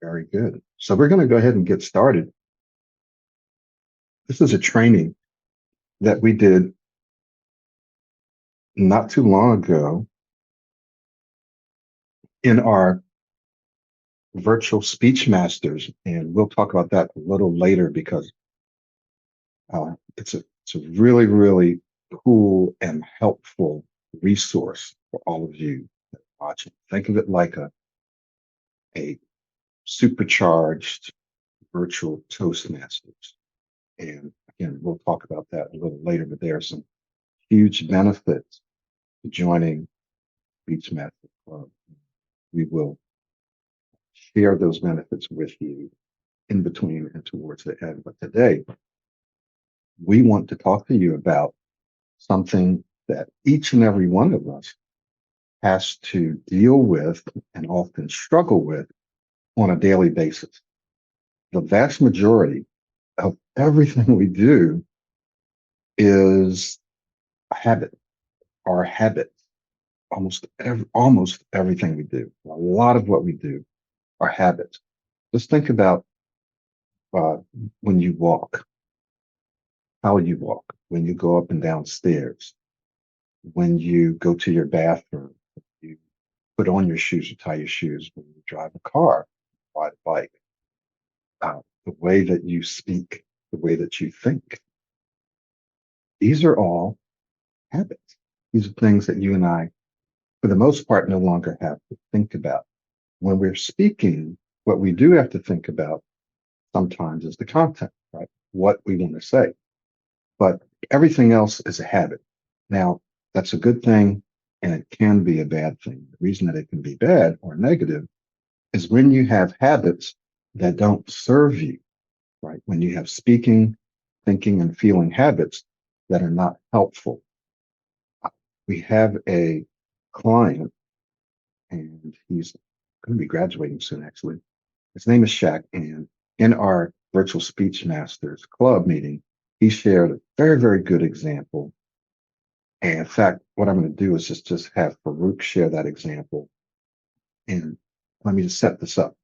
Very good. So we're going to go ahead and get started. This is a training that we did not too long ago in our virtual speech masters. And we'll talk about that a little later because it's a really, really cool and helpful resource for all of you that are watching. Think of it like a supercharged virtual Toastmasters. And again, we'll talk about that a little later, but there are some huge benefits to joining Beachmaster Club. We will share those benefits with you in between and towards the end. But today, we want to talk to you about something that each and every one of us has to deal with and often struggle with on a daily basis. The vast majority of everything we do is a habit or habits. Almost everything we do, a lot of what we do are habits. Just think about uh, when you walk, how you walk, when you go up and down stairs, when you go to your bathroom, you put on your shoes or tie your shoes, when you drive a car, ride a bike, the way that you speak, the way that you think. These are all habits. These are things that you and I, for the most part, no longer have to think about. When we're speaking, what we do have to think about sometimes is the content, right? What we want to say. But everything else is a habit. Now, that's a good thing and it can be a bad thing. The reason that it can be bad or negative is when you have habits that don't serve you, right? When you have speaking, thinking, and feeling habits that are not helpful. We have a client and he's going to be graduating soon, actually. His name is Shaq. And in our virtual speech masters club meeting, he shared a very, very good example. And in fact, what I'm going to do is just have Farouk share that example. And let me just set this up.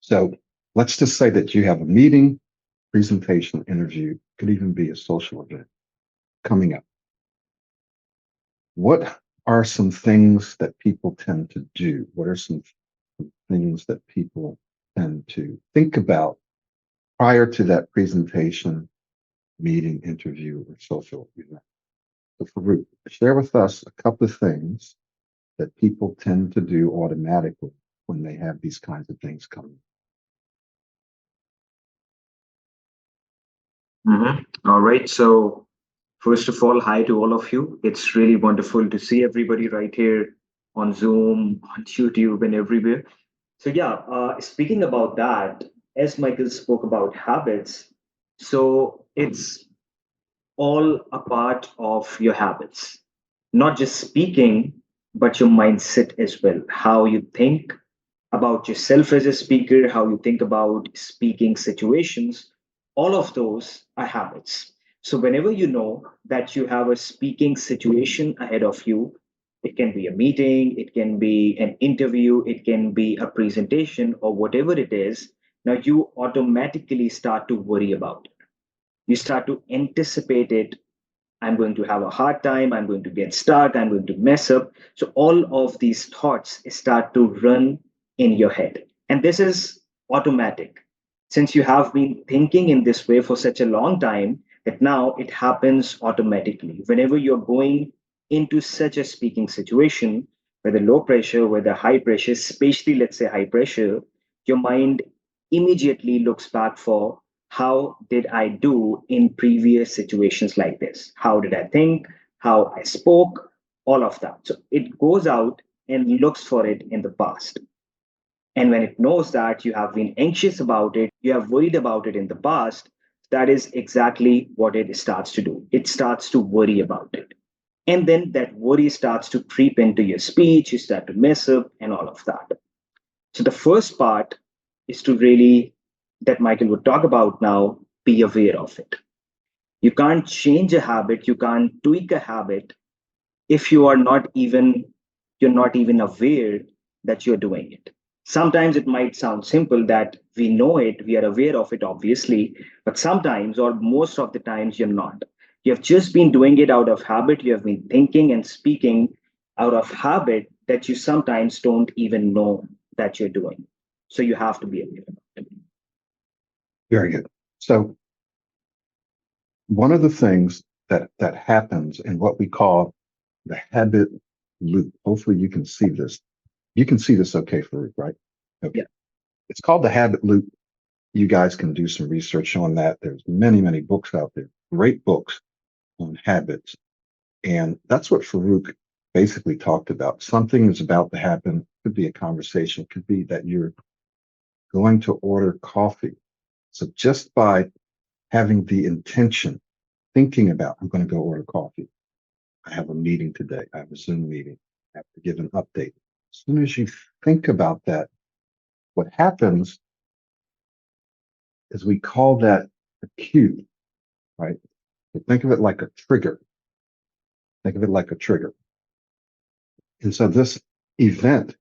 So let's just say that you have a meeting, presentation, interview, could even be a social event coming up. What are some things that people tend to do? What are some things that people tend to think about prior to that presentation, meeting, interview, or social event? So Farouk, share with us a couple of things that people tend to do automatically when they have these kinds of things coming. All right. So, first of all, hi to all of you. It's really wonderful to see everybody right here on Zoom, on YouTube, and everywhere. So, yeah, speaking about that, as Michael spoke about habits, so it's all a part of your habits, not just speaking, but your mindset as well. How you think about yourself as a speaker, how you think about speaking situations, all of those are habits. So, whenever you know that you have a speaking situation ahead of you, it can be a meeting, it can be an interview, it can be a presentation, or whatever it is, now you automatically start to worry about it. You start to anticipate it. I'm going to have a hard time. I'm going to get stuck. I'm going to mess up. So, all of these thoughts start to run in your head. And this is automatic. Since you have been thinking in this way for such a long time, that now it happens automatically. Whenever you're going into such a speaking situation, whether low pressure, whether high pressure, especially let's say high pressure, your mind immediately looks back for how did I do in previous situations like this? How did I think? How I spoke? All of that. So it goes out and looks for it in the past. And when it knows that you have been anxious about it, you have worried about it in the past, that is exactly what it starts to do. It starts to worry about it. And then that worry starts to creep into your speech, you start to mess up, and all of that. So the first part is to really, that Michael would talk about now, be aware of it. You can't change a habit, you can't tweak a habit if you're not even aware that you're doing it. Sometimes it might sound simple that we know it, we are aware of it, obviously, but sometimes, or most of the times, you're not. You have just been doing it out of habit. You have been thinking and speaking out of habit that you sometimes don't even know that you're doing. So you have to be aware of it. Very good. So one of the things that happens in what we call the habit loop. Hopefully you can see this. You can see this okay, Farouk, right? Okay. Yeah. It's called the habit loop. You guys can do some research on that. There's many, many books out there, great books on habits. And that's what Farouk basically talked about. Something is about to happen. Could be a conversation, could be that you're going to order coffee. So just by having the intention, thinking about, I'm going to go order coffee. I have a meeting today. I have a Zoom meeting. I have to give an update. As soon as you think about that, what happens is we call that a cue, right? So think of it like a trigger. Think of it like a trigger. And so this event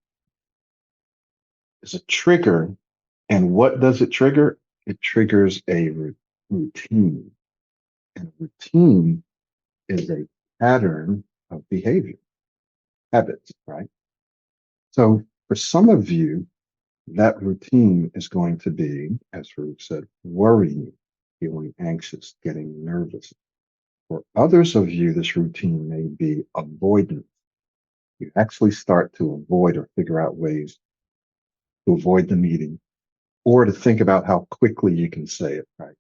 is a trigger. And what does it trigger? It triggers a routine. And routine is a pattern of behavior, habits, right? So for some of you, that routine is going to be, as Ruth said, worrying, feeling anxious, getting nervous. For others of you, this routine may be avoidance. You actually start to avoid or figure out ways to avoid the meeting or to think about how quickly you can say it, right?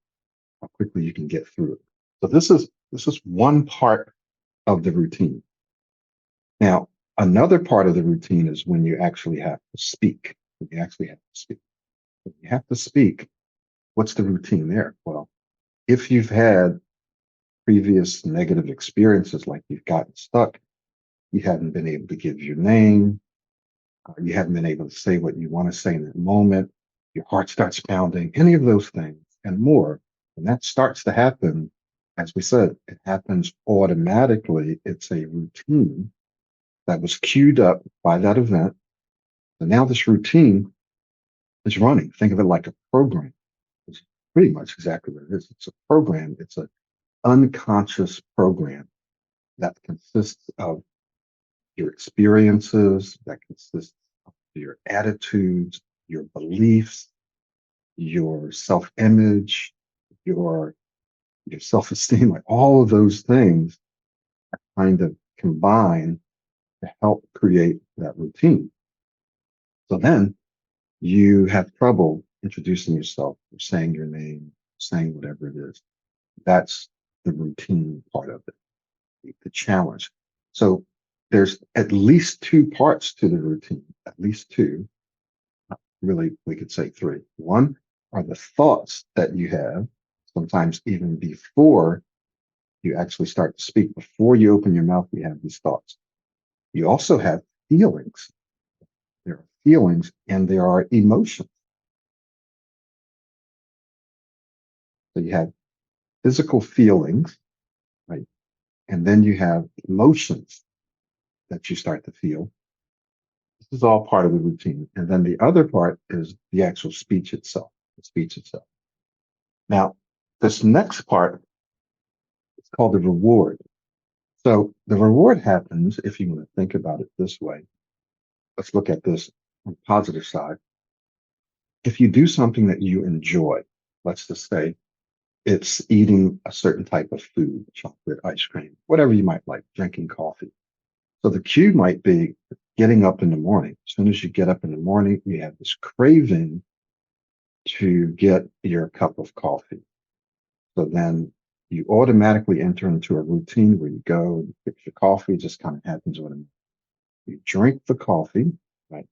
How quickly you can get through it. So this is one part of the routine. Now, another part of the routine is when you actually have to speak. When you actually have to speak. When you have to speak, what's the routine there? Well, if you've had previous negative experiences, like you've gotten stuck, you haven't been able to give your name, you haven't been able to say what you want to say in that moment, your heart starts pounding, any of those things and more. When that starts to happen, as we said, it happens automatically. It's a routine that was queued up by that event. And now this routine is running. Think of it like a program. It's pretty much exactly what it is. It's a program. It's an unconscious program that consists of your experiences, that consists of your attitudes, your beliefs, your self-image, your your self-esteem, like all of those things kind of combine to help create that routine. So then you have trouble introducing yourself or saying your name, saying whatever it is. That's the routine part of it, the challenge. So there's at least two parts to the routine, at least two. Really, we could say three. One are the thoughts that you have, sometimes even before you actually start to speak, before you open your mouth, you have these thoughts. You also have feelings. There are feelings and there are emotions. So you have physical feelings, right? And then you have emotions that you start to feel. This is all part of the routine. And then the other part is the actual speech itself, the speech itself. Now, this next part is called the reward. So the reward happens, if you want to think about it this way. Let's look at this on the positive side. If you do something that you enjoy, let's just say it's eating a certain type of food, chocolate, ice cream, whatever you might like, drinking coffee. So the cue might be getting up in the morning. As soon as you get up in the morning, you have this craving to get your cup of coffee. So then you automatically enter into a routine where you go and fix your coffee. It just kind of happens automatically. You drink the coffee, right?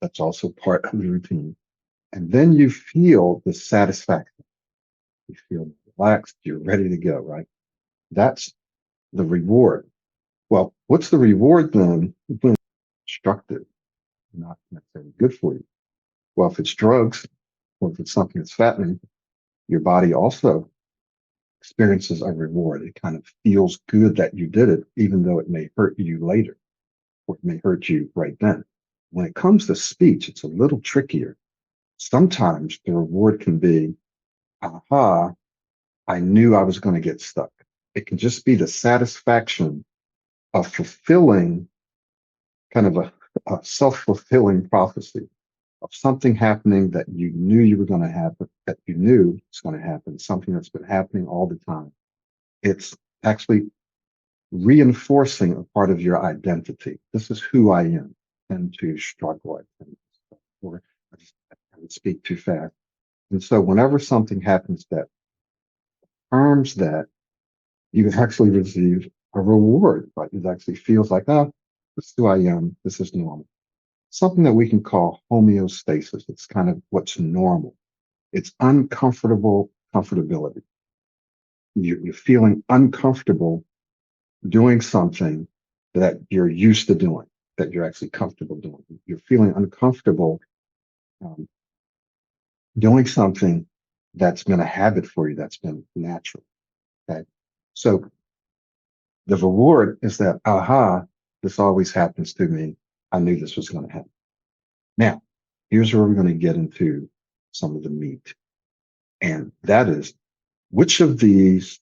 That's also part of the routine. And then you feel the satisfaction. You feel relaxed. You're ready to go, right? That's the reward. Well, what's the reward then when destructive, not necessarily good for you? Well, if it's drugs or if it's something that's fattening, your body also experiences a reward. It kind of feels good that you did it, even though it may hurt you later or it may hurt you right then. When it comes to speech, it's a little trickier. Sometimes the reward can be, aha, I knew I was going to get stuck. It can just be the satisfaction of fulfilling kind of a self-fulfilling prophecy of something happening that you knew you were going to happen, that you knew was going to happen, something that's been happening all the time. It's actually reinforcing a part of your identity. This is who I am. And to struggle, I think, or I would speak too fast. And so whenever something happens that affirms that, you actually receive a reward, right? It actually feels like, oh, this is who I am. This is normal. Something that we can call homeostasis. It's kind of what's normal. It's uncomfortable comfortability. You're feeling uncomfortable doing something that you're used to doing, that you're actually comfortable doing. You're feeling uncomfortable um, doing something that's been a habit for you, that's been natural. Okay. So the reward is that, aha, this always happens to me. I knew this was going to happen. Now, here's where we're going to get into some of the meat. And that is, which of these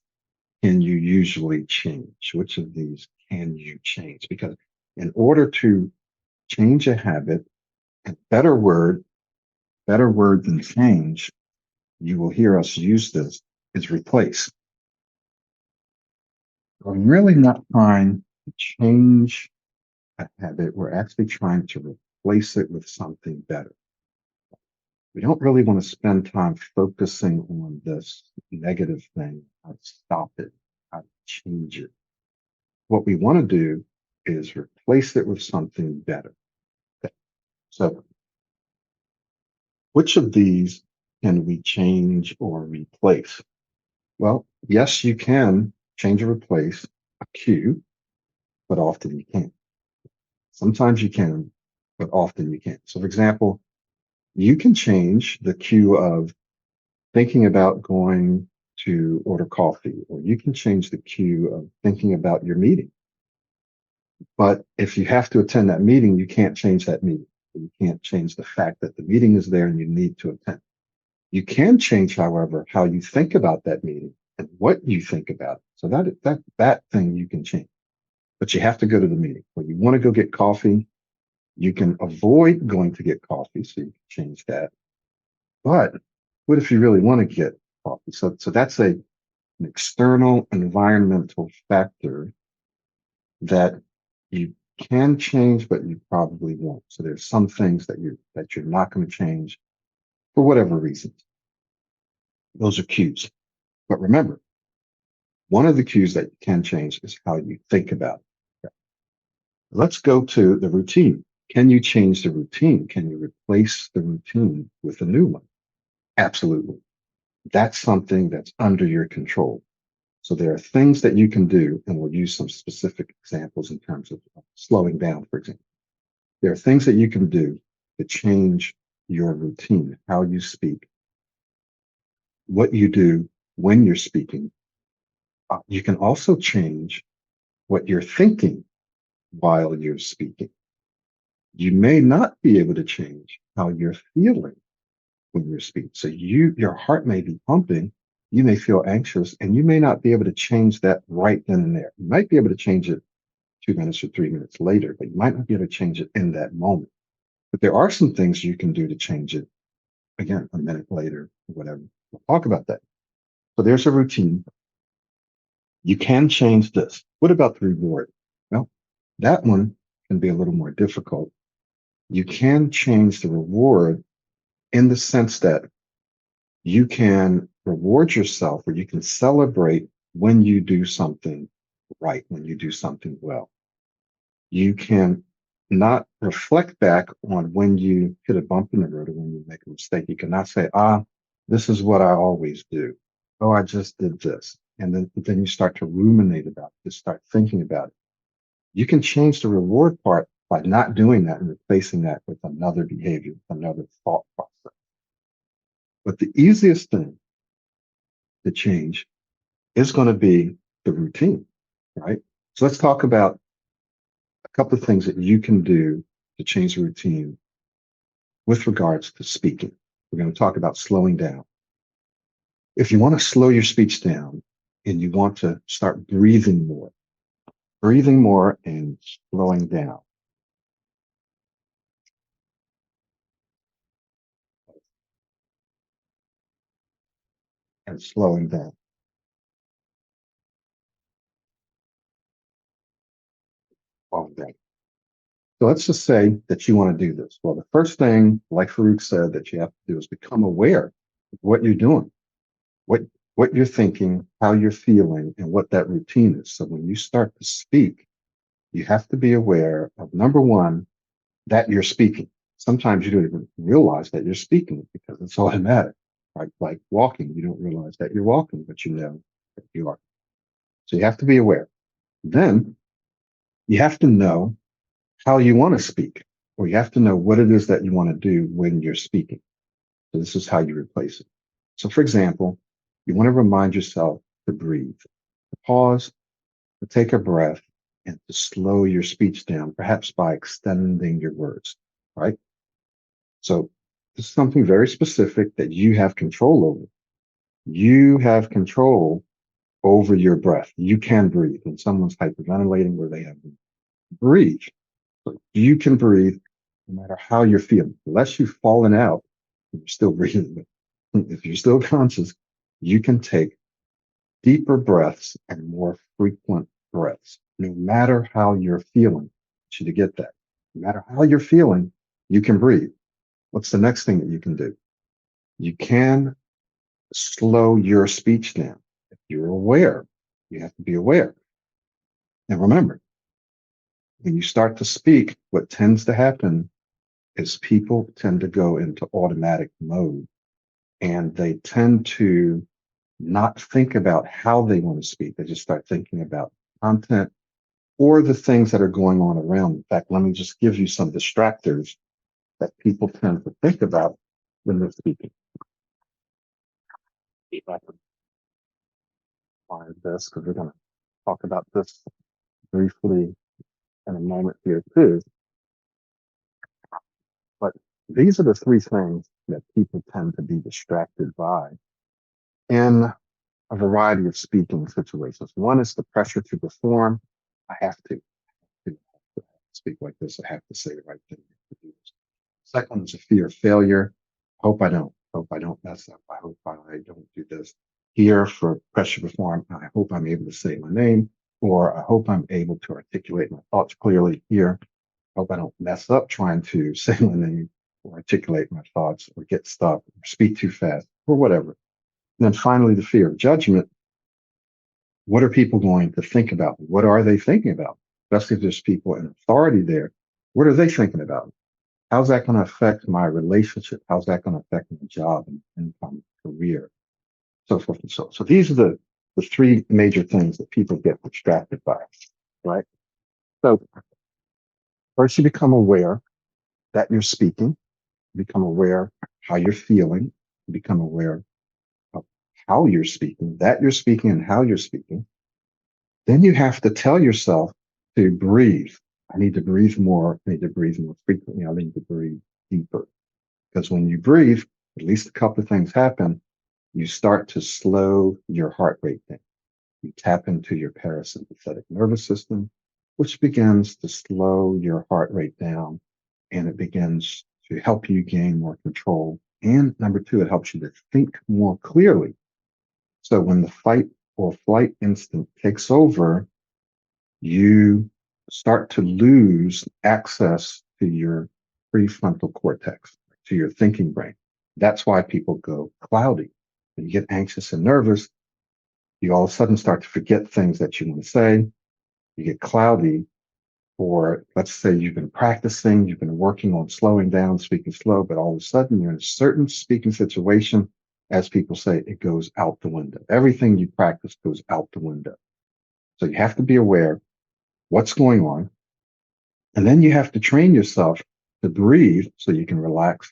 can you usually change? Which of these can you change? Because in order to change a habit, a better word than change, you will hear us use this, is replace. We're really not trying to change a habit. We're actually trying to replace it with something better. We don't really want to spend time focusing on this negative thing, how to stop it, how to change it. What we want to do is replace it with something better. Okay. So, which of these can we change or replace? Well, yes, you can change or replace a cue, but often you can't. Sometimes you can, but often you can't. So, for example, you can change the cue of thinking about going to order coffee, or you can change the cue of thinking about your meeting. But if you have to attend that meeting, you can't change that meeting. You can't change the fact that the meeting is there and you need to attend. You can change, however, how you think about that meeting and what you think about it. So that thing you can change. But you have to go to the meeting. When you want to go get coffee, you can avoid going to get coffee, so you can change that. But what if you really want to get coffee? So that's an external environmental factor that you can change, but you probably won't. So there's some things that you're not going to change for whatever reasons. Those are cues. But remember, one of the cues that you can change is how you think about it. Okay. Let's go to the routine. Can you change the routine? Can you replace the routine with a new one? Absolutely. That's something that's under your control. So there are things that you can do, and we'll use some specific examples in terms of slowing down, for example. There are things that you can do to change your routine, how you speak, what you do when you're speaking. You can also change what you're thinking while you're speaking. You may not be able to change how you're feeling when you're speaking. So your heart may be pumping, you may feel anxious, and you may not be able to change that right then and there. You might be able to change it 2 minutes or 3 minutes later, but you might not be able to change it in that moment. But there are some things you can do to change it, again, a minute later, or whatever. We'll talk about that. So there's a routine. You can change this. What about the reward? Well, that one can be a little more difficult. You can change the reward in the sense that you can reward yourself, or you can celebrate when you do something right, when you do something well. You can not reflect back on when you hit a bump in the road or when you make a mistake. You cannot say, this is what I always do. Oh, I just did this. And then you start to ruminate about it, just start thinking about it. You can change the reward part by not doing that and replacing that with another behavior, another thought process. But the easiest thing to change is going to be the routine, right? So let's talk about a couple of things that you can do to change the routine with regards to speaking. We're going to talk about slowing down. If you want to slow your speech down and you want to start breathing more and slowing down. And slowing down. Slowing down. So let's just say that you want to do this. Well, the first thing, like Farouk said, that you have to do is become aware of what you're doing, what what you're thinking, how you're feeling, and what that routine is. So when you start to speak, you have to be aware of number one, that you're speaking. Sometimes you don't even realize that you're speaking because it's automatic. Right? Like walking, you don't realize that you're walking, but you know that you are. So you have to be aware. Then you have to know how you want to speak, or you have to know what it is that you want to do when you're speaking. So this is how you replace it. So for example, you want to remind yourself to breathe, to pause, to take a breath, and to slow your speech down, perhaps by extending your words, right? So this is something very specific that you have control over. You have control over your breath. You can breathe. When someone's hyperventilating where they have to breathe, so you can breathe no matter how you're feeling. Unless you've fallen out, you're still breathing. But if you're still conscious, you can take deeper breaths and more frequent breaths, no matter how you're feeling. I want you to get that. No matter how you're feeling, you can breathe. What's the next thing that you can do? You can slow your speech down. If you're aware, you have to be aware. And remember, when you start to speak, what tends to happen is people tend to go into automatic mode and they tend to not think about how they want to speak. They just start thinking about content or the things that are going on around. In fact, let me just give you some distractors that people tend to think about when they're speaking. If I can find this, because we're going to talk about this briefly in a moment here too. But these are the three things that people tend to be distracted by in a variety of speaking situations. One is the pressure to perform. I have to speak like this. I have to say the right thing. Second is a fear of failure. Hope I don't mess up. I hope I don't do this. Here for pressure to perform, I hope I'm able to say my name, or I hope I'm able to articulate my thoughts clearly. Here, I hope I don't mess up trying to say my name or articulate my thoughts or get stuck or speak too fast or whatever. And then finally, the fear of judgment. What are people going to think about me? What are they thinking about? Especially if there's people in authority there. What are they thinking about? How's that going to affect my relationship? How's that going to affect my job and income, career, so forth and so on. So these are the three major things that people get distracted by, right? So first you become aware that you're speaking, you become aware how you're feeling, you become aware of how you're speaking, that you're speaking and how you're speaking. Then you have to tell yourself to breathe. I need to breathe more. I need to breathe more frequently. I need to breathe deeper. Because when you breathe, at least a couple of things happen. You start to slow your heart rate down. You tap into your parasympathetic nervous system, which begins to slow your heart rate down, and it begins to help you gain more control. And number two, it helps you to think more clearly. So when the fight or flight instinct takes over, you start to lose access to your prefrontal cortex, to your thinking brain. That's why people go cloudy. When you get anxious and nervous, you all of a sudden start to forget things that you want to say. You get cloudy, or let's say you've been practicing, you've been working on slowing down, speaking slow, but all of a sudden you're in a certain speaking situation. As people say, it goes out the window. Everything you practice goes out the window. So you have to be aware what's going on. And then you have to train yourself to breathe so you can relax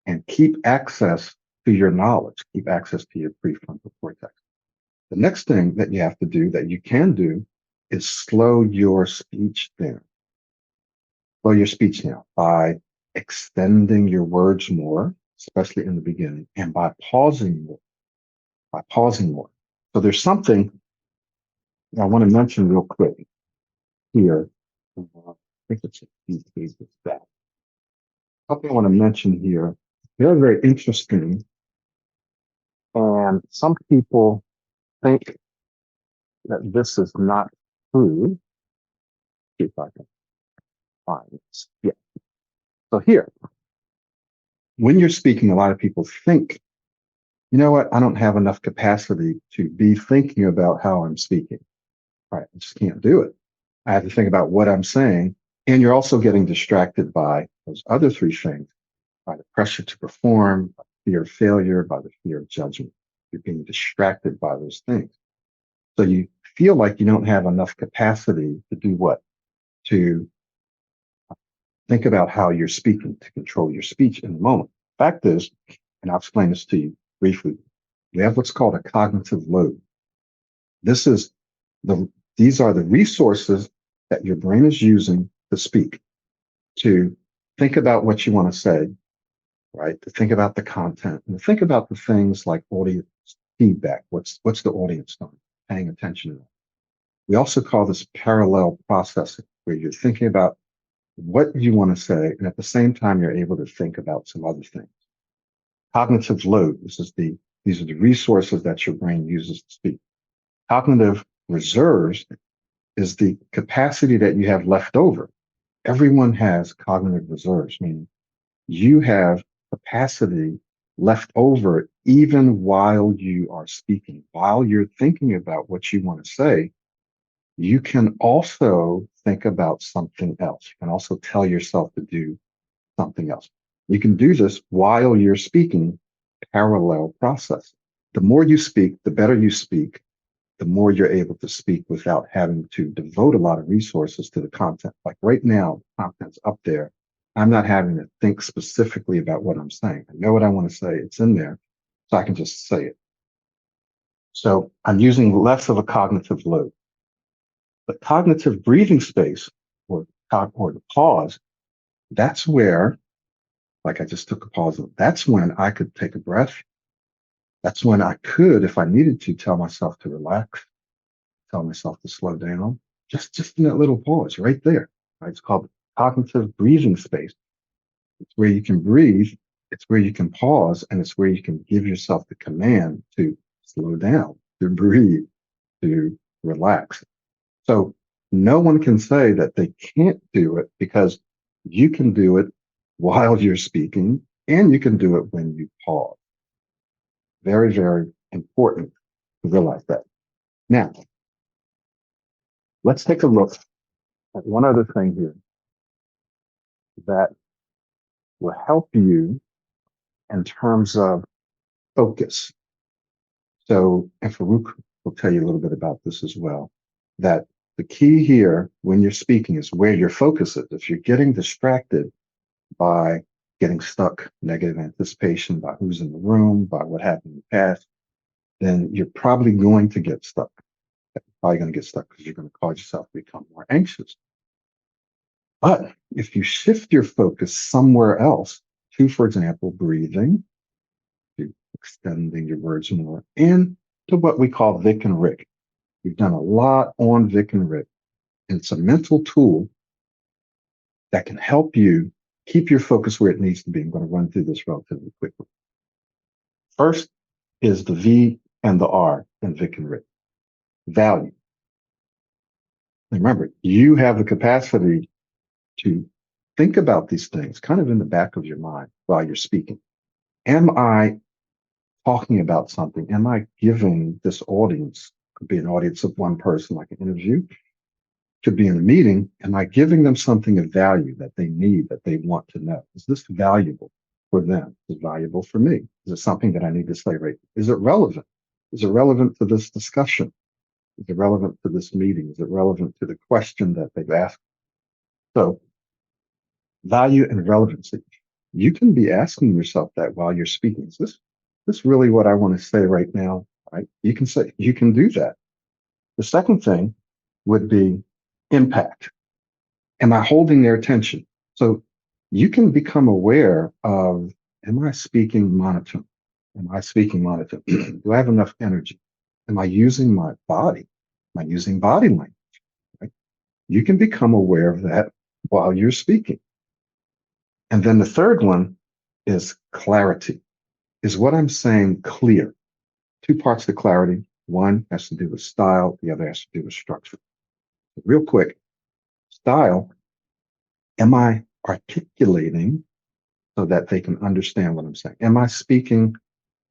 and keep access to your knowledge, keep access to your prefrontal cortex. The next thing that you have to do that you can do is slow your speech down. slow your speech down by extending your words more, especially in the beginning, and by pausing more, So there's something I want to mention real quick here. I think it's a few pages back. Something I want to mention here. Very, very interesting. And some people think that this is not true. See if I can find this. Yeah. So here, when you're speaking, a lot of people think, you know what? I don't have enough capacity to be thinking about how I'm speaking. Right. I just can't do it. I have to think about what I'm saying. And you're also getting distracted by those other three things, by the pressure to perform, by the fear of failure, by the fear of judgment. You're being distracted by those things. So you feel like you don't have enough capacity to do what? To think about how you're speaking, to control your speech in the moment. Fact is, and I'll explain this to you briefly, we have what's called a cognitive load. This is these are the resources that your brain is using to speak, to think about what you want to say, right? To think about the content and to think about the things like audience feedback. What's the audience doing? Paying attention to that. We also call this parallel processing, where you're thinking about what you want to say, and at the same time, you're able to think about some other things. Cognitive load. These are the resources that your brain uses to speak. Cognitive reserves is the capacity that you have left over. Everyone has cognitive reserves, meaning you have capacity left over even while you are speaking, while you're thinking about what you want to say. You can also think about something else. You can also tell yourself to do something else. You can do this while you're speaking, parallel process. The more you speak, the better you speak, the more you're able to speak without having to devote a lot of resources to the content. Like right now, the content's up there. I'm not having to think specifically about what I'm saying. I know what I want to say. It's in there, so I can just say it. So I'm using less of a cognitive load. The cognitive breathing space or the pause, that's where, like I just took a pause, that's when I could take a breath. That's when I could, if I needed to, tell myself to relax, tell myself to slow down, just in that little pause right there. Right? It's called cognitive breathing space. It's where you can breathe, it's where you can pause, and it's where you can give yourself the command to slow down, to breathe, to relax. So no one can say that they can't do it because you can do it while you're speaking and you can do it when you pause. Very, very important to realize that. Now, let's take a look at one other thing here that will help you in terms of focus. So, and Farouk will tell you a little bit about this as well, that the key here when you're speaking is where your focus is. If you're getting distracted by getting stuck, negative anticipation, by who's in the room, by what happened in the past, then you're probably going to get stuck. You're probably going to get stuck because you're going to cause yourself to become more anxious. But if you shift your focus somewhere else to, for example, breathing, to extending your words more, and to what we call Vic and Rick. We've done a lot on Vic and Rick. And it's a mental tool that can help you keep your focus where it needs to be. I'm going to run through this relatively quickly. First is the V and the R in Vic and Rick. Value. Remember, you have the capacity to think about these things kind of in the back of your mind while you're speaking. Am I talking about something? Am I giving this audience, could be an audience of one person, like an interview, could be in a meeting, am I giving them something of value that they need, that they want to know? Is this valuable for them? Is it valuable for me? Is it something that I need to say right? Is it relevant? Is it relevant to this discussion? Is it relevant to this meeting? Is it relevant to the question that they've asked? So value and relevancy. You can be asking yourself that while you're speaking. Is this really what I want to say right now? Right? You can do that. The second thing would be impact. Am I holding their attention? So you can become aware of, am I speaking monotone? Am I speaking monotone? Do I have enough energy? Am I using my body? Am I using body language? Right? You can become aware of that while you're speaking. And then the third one is clarity. Is what I'm saying clear? Two parts to clarity. One has to do with style, the other has to do with structure. Real quick, style, am I articulating so that they can understand what I'm saying? Am I speaking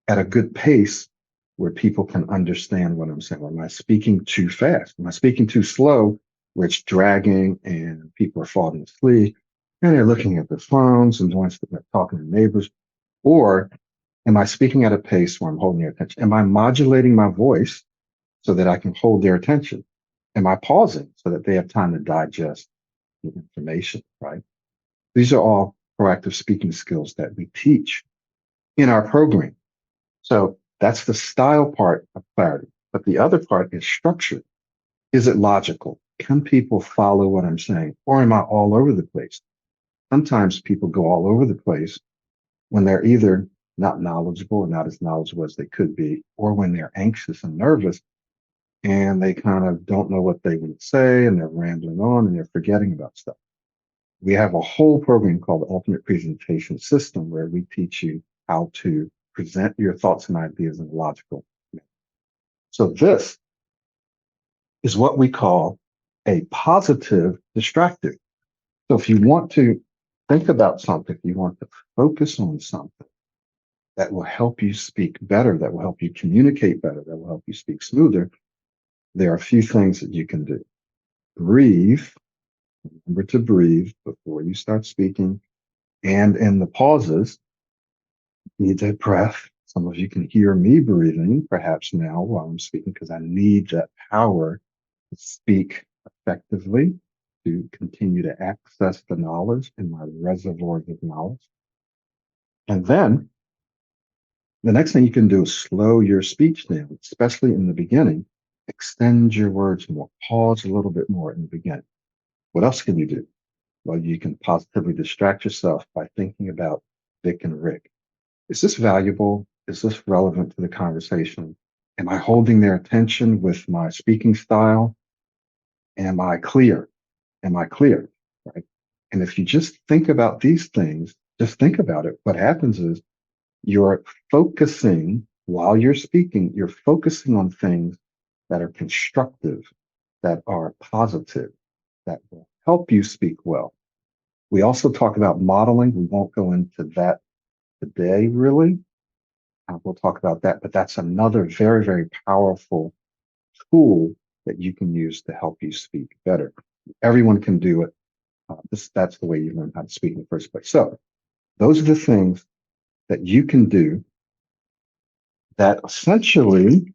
at a good pace where people can understand what I'm saying? Or am I speaking too fast? Am I speaking too slow where it's dragging and people are falling asleep and they're looking at their phones and talking to neighbors? Or am I speaking at a pace where I'm holding their attention? Am I modulating my voice so that I can hold their attention? Am I pausing so that they have time to digest the information, right? These are all proactive speaking skills that we teach in our program. So that's the style part of clarity. But the other part is structure. Is it logical? Can people follow what I'm saying? Or am I all over the place? Sometimes people go all over the place when they're either not knowledgeable or not as knowledgeable as they could be, or when they're anxious and nervous and they kind of don't know what they would say and they're rambling on and they're forgetting about stuff. We have a whole program called the Ultimate Presentation System where we teach you how to present your thoughts and ideas in a logical manner. So this is what we call a positive distractor. So if you want to think about something, if you want to focus on something that will help you speak better, that will help you communicate better, that will help you speak smoother, there are a few things that you can do. Breathe. Remember to breathe before you start speaking. And in the pauses, need that breath. Some of you can hear me breathing perhaps now while I'm speaking because I need that power to speak effectively, to continue to access the knowledge in my reservoirs of knowledge. And then the next thing you can do is slow your speech down, especially in the beginning. Extend your words more, pause a little bit more in the beginning. What else can you do? Well, you can positively distract yourself by thinking about Vic and Rick. Is this valuable? Is this relevant to the conversation? Am I holding their attention with my speaking style? Am I clear? Am I clear? Right. And if you just think about these things, just think about it. What happens is you're focusing while you're speaking, you're focusing on things that are constructive, that are positive, that will help you speak well. We also talk about modeling. We won't go into that today, really. We'll talk about that, but that's another very, very powerful tool that you can use to help you speak better. Everyone can do it. That's the way you learn how to speak in the first place. So those are the things that you can do that essentially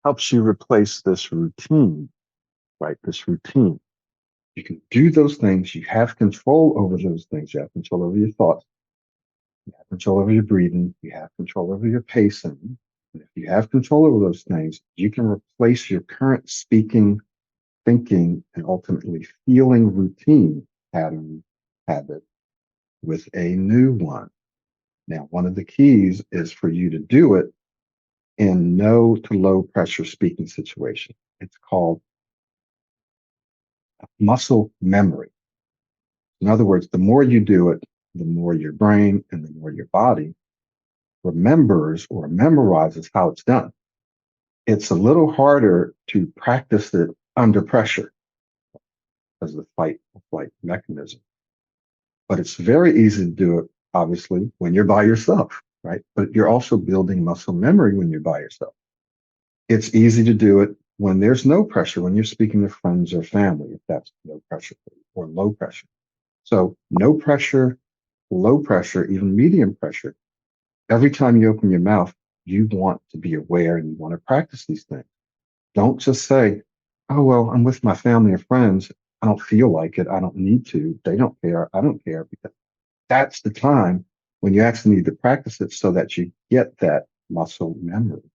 helps you replace this routine, right? This routine. You can do those things. You have control over those things. You have control over your thoughts. You have control over your breathing. You have control over your pacing. And if you have control over those things, you can replace your current speaking, thinking, and ultimately feeling routine pattern habit with a new one. Now, one of the keys is for you to do it in no to low pressure speaking situation. It's called muscle memory. In other words, the more you do it, the more your brain and the more your body remembers or memorizes how it's done. It's a little harder to practice it under pressure as the fight or flight mechanism. But it's very easy to do it, obviously, when you're by yourself, right? But you're also building muscle memory when you're by yourself. It's easy to do it when there's no pressure, when you're speaking to friends or family, if that's no pressure or low pressure. So no pressure, low pressure, even medium pressure. Every time you open your mouth, you want to be aware and you want to practice these things. Don't just say, oh, well, I'm with my family or friends. I don't feel like it. I don't need to. They don't care. I don't care, because that's the time when you actually need to practice it so that you get that muscle memory.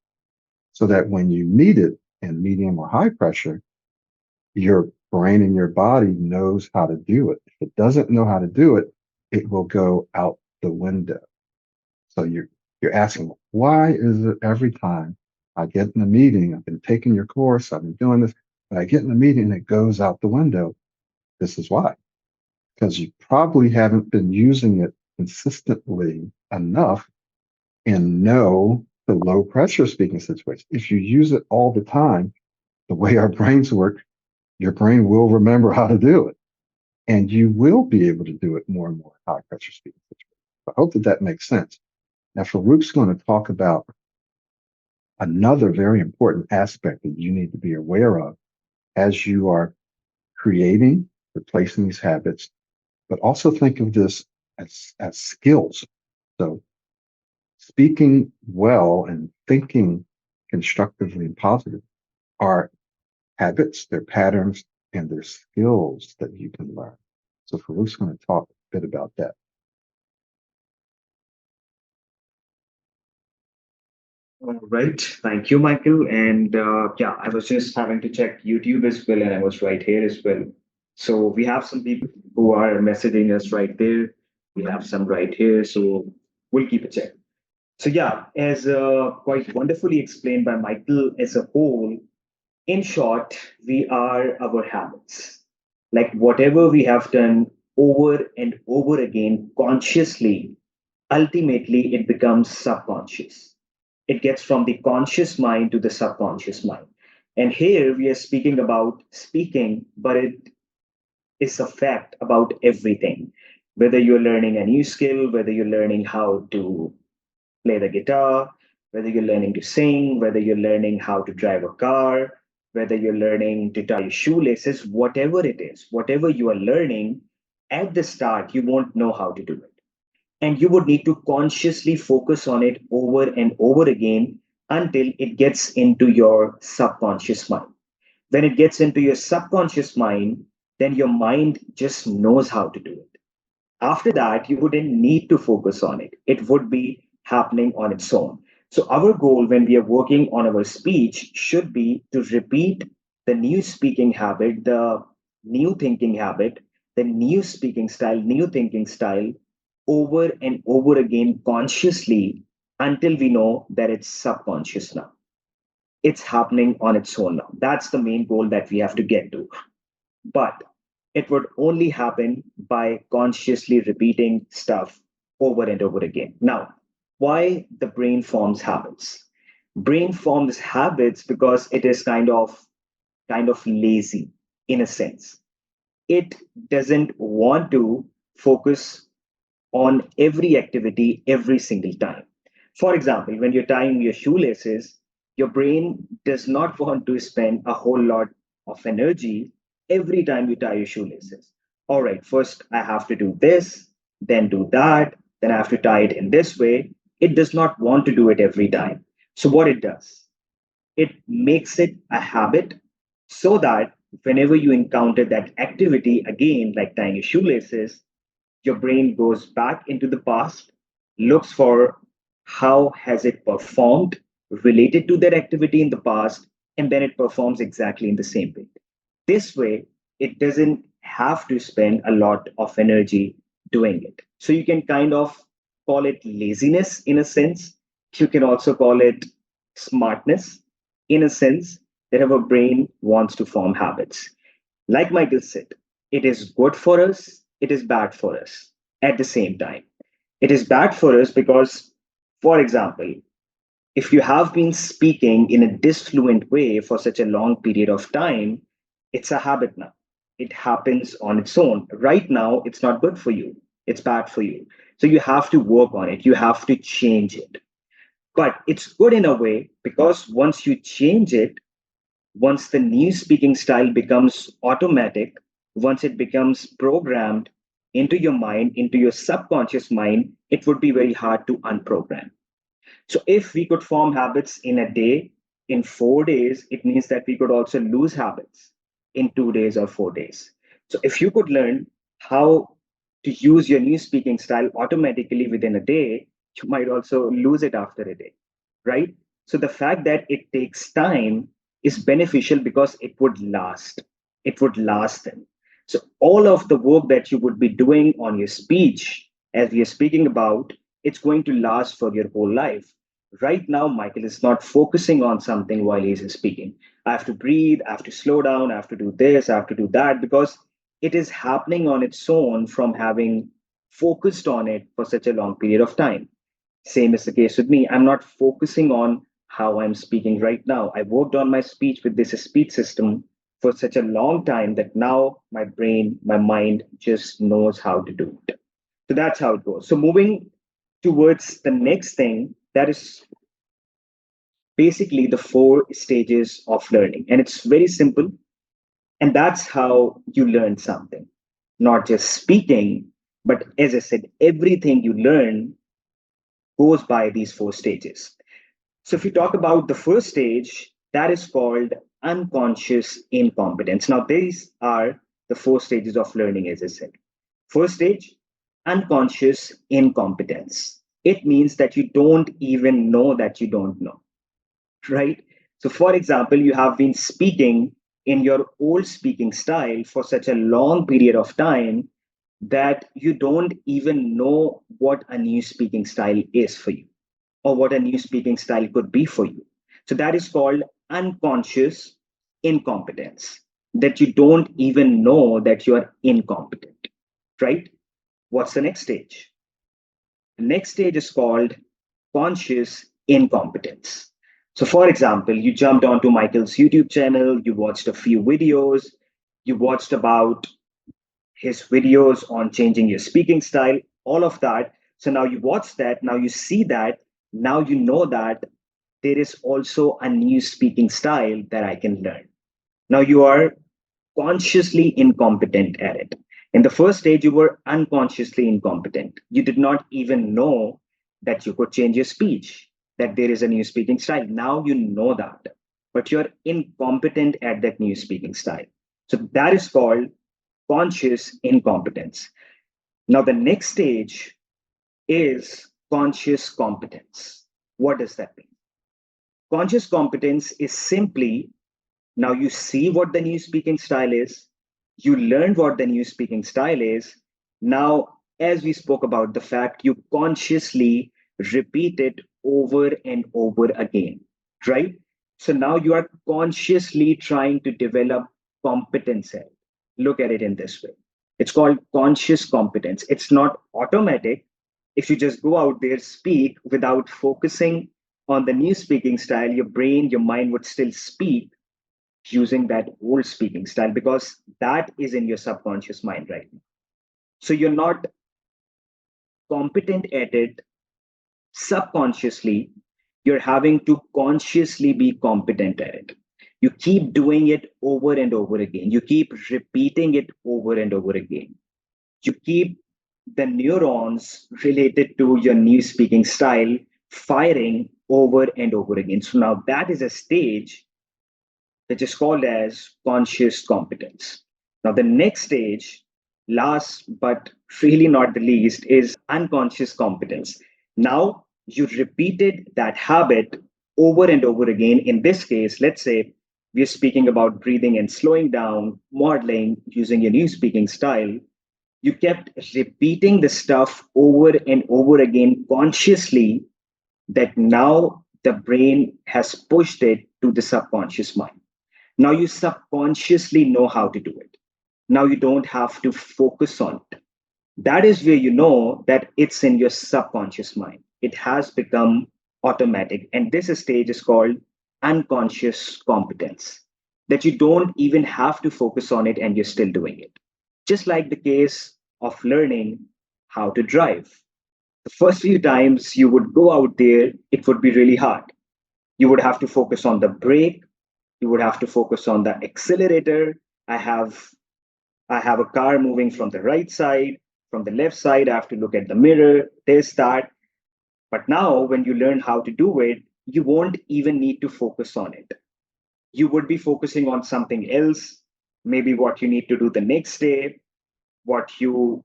So that when you need it in medium or high pressure, your brain in your body knows how to do it. If it doesn't know how to do it, it will go out the window. So you're asking, why is it every time I get in a meeting, I've been taking your course, I've been doing this, but I get in a meeting and it goes out the window? This is why. Because you probably haven't been using it consistently enough and know the low pressure speaking situation. If you use it all the time, the way our brains work, your brain will remember how to do it. And you will be able to do it more and more high pressure speaking situations. I hope that that makes sense. Now, Farouk's going to talk about another very important aspect that you need to be aware of as you are creating, replacing these habits, but also think of this as skills. So speaking well and thinking constructively and positive are habits, they're patterns, and they're skills that you can learn. So Farouk's going to talk a bit about that. All right. Thank you, Michael. And yeah, I was just having to check YouTube as well, and I was right here as well. So we have some people who are messaging us right there. We have some right here. So we'll keep a check. So yeah, as quite wonderfully explained by Michael as a whole, in short, we are our habits. Like whatever we have done over and over again consciously, ultimately it becomes subconscious. It gets from the conscious mind to the subconscious mind. And here we are speaking about speaking, but it is a fact about everything. Whether you're learning a new skill, whether you're learning how to play the guitar, whether you're learning to sing, whether you're learning how to drive a car, whether you're learning to tie your shoelaces, whatever it is, whatever you are learning, at the start, you won't know how to do it. And you would need to consciously focus on it over and over again until it gets into your subconscious mind. When it gets into your subconscious mind, then your mind just knows how to do it. After that, you wouldn't need to focus on it. It would be happening on its own. So, our goal when we are working on our speech should be to repeat the new speaking habit, the new thinking habit, the new speaking style, new thinking style over and over again consciously until we know that it's subconscious now. It's happening on its own now. That's the main goal that we have to get to. But it would only happen by consciously repeating stuff over and over again. Now, why the brain forms habits? Brain forms habits because it is kind of lazy in a sense. It doesn't want to focus on every activity every single time. For example, when you're tying your shoelaces, your brain does not want to spend a whole lot of energy every time you tie your shoelaces. All right, first I have to do this, then do that, then I have to tie it in this way. It does not want to do it every time. So, what it does, it makes it a habit so that whenever you encounter that activity again, like tying your shoelaces, your brain goes back into the past, looks for how has it performed related to that activity in the past, and then it performs exactly in the same way. This way, it doesn't have to spend a lot of energy doing it. So you can kind of call it laziness in a sense. You can also call it smartness in a sense that our brain wants to form habits. Like Michael said, it is good for us, it is bad for us at the same time. It is bad for us because, for example, if you have been speaking in a disfluent way for such a long period of time, it's a habit now. It happens on its own. Right now, it's not good for you, it's bad for you. So you have to work on it, you have to change it. But it's good in a way because once you change it, once the new speaking style becomes automatic, once it becomes programmed into your mind, into your subconscious mind, it would be very hard to unprogram. So, if we could form habits in a day, in 4 days, it means that we could also lose habits in 2 days or 4 days. So, if you could learn how to use your new speaking style automatically within a day, you might also lose it after a day, right? So, the fact that it takes time is beneficial because it would last. it would last then. So all of the work that you would be doing on your speech, as we are speaking about, it's going to last for your whole life. Right now, Michael is not focusing on something while he's speaking. I have to breathe, I have to slow down, I have to do this, I have to do that, because it is happening on its own from having focused on it for such a long period of time. Same is the case with me. I'm not focusing on how I'm speaking right now. I worked on my speech with this speech system for such a long time that now my brain, my mind just knows how to do it. So that's how it goes. So moving towards the next thing, that is basically the four stages of learning. And it's very simple. And that's how you learn something, not just speaking, but as I said, everything you learn goes by these four stages. So if you talk about the first stage, that is called unconscious incompetence. Now, these are the four stages of learning, as I said. First stage, unconscious incompetence. It means that you don't even know that you don't know, right? So, for example, you have been speaking in your old speaking style for such a long period of time that you don't even know what a new speaking style is for you or what a new speaking style could be for you. So that is called unconscious incompetence, that you don't even know that you are incompetent, right? What's the next stage? The next stage is called conscious incompetence. So, for example, you jumped onto Michael's YouTube channel, you watched a few videos, you watched about his videos on changing your speaking style, all of that. So now you watch that, now you see that, now you know that there is also a new speaking style that I can learn. Now you are consciously incompetent at it. In the first stage, you were unconsciously incompetent. You did not even know that you could change your speech, that there is a new speaking style. Now you know that, but you're incompetent at that new speaking style. So that is called conscious incompetence. Now, the next stage is conscious competence. What does that mean? Conscious competence is simply now you see what the new speaking style is, you learn what the new speaking style is. Now, as we spoke about the fact, you consciously repeat it over and over again, right? So now you are consciously trying to develop competence. Look at it in this way. It's called conscious competence. It's not automatic. If you just go out there, speak without focusing on the new speaking style, your brain, your mind would still speak using that old speaking style because that is in your subconscious mind right now. So you're not competent at it subconsciously, you're having to consciously be competent at it. You keep doing it over and over again. You keep repeating it over and over again. You keep the neurons related to your new speaking style firing over and over again. So now that is a stage which is called as conscious competence. Now, the next stage, last but really not the least, is unconscious competence. Now, you repeated that habit over and over again. In this case, let's say we're speaking about breathing and slowing down, modeling, using your new speaking style. You kept repeating the stuff over and over again consciously that now the brain has pushed it to the subconscious mind. Now you subconsciously know how to do it. Now you don't have to focus on it. That is where you know that it's in your subconscious mind. It has become automatic. And this stage is called unconscious competence, that you don't even have to focus on it and you're still doing it. Just like the case of learning how to drive. The first few times you would go out there, it would be really hard. You would have to focus on the brake, you would have to focus on the accelerator. I have i have a car moving from the right side, from the left side, I have to look at the mirror, this, that. But now when you learn how to do it, you won't even need to focus on it. You would be focusing on something else, maybe what you need to do the next day, what you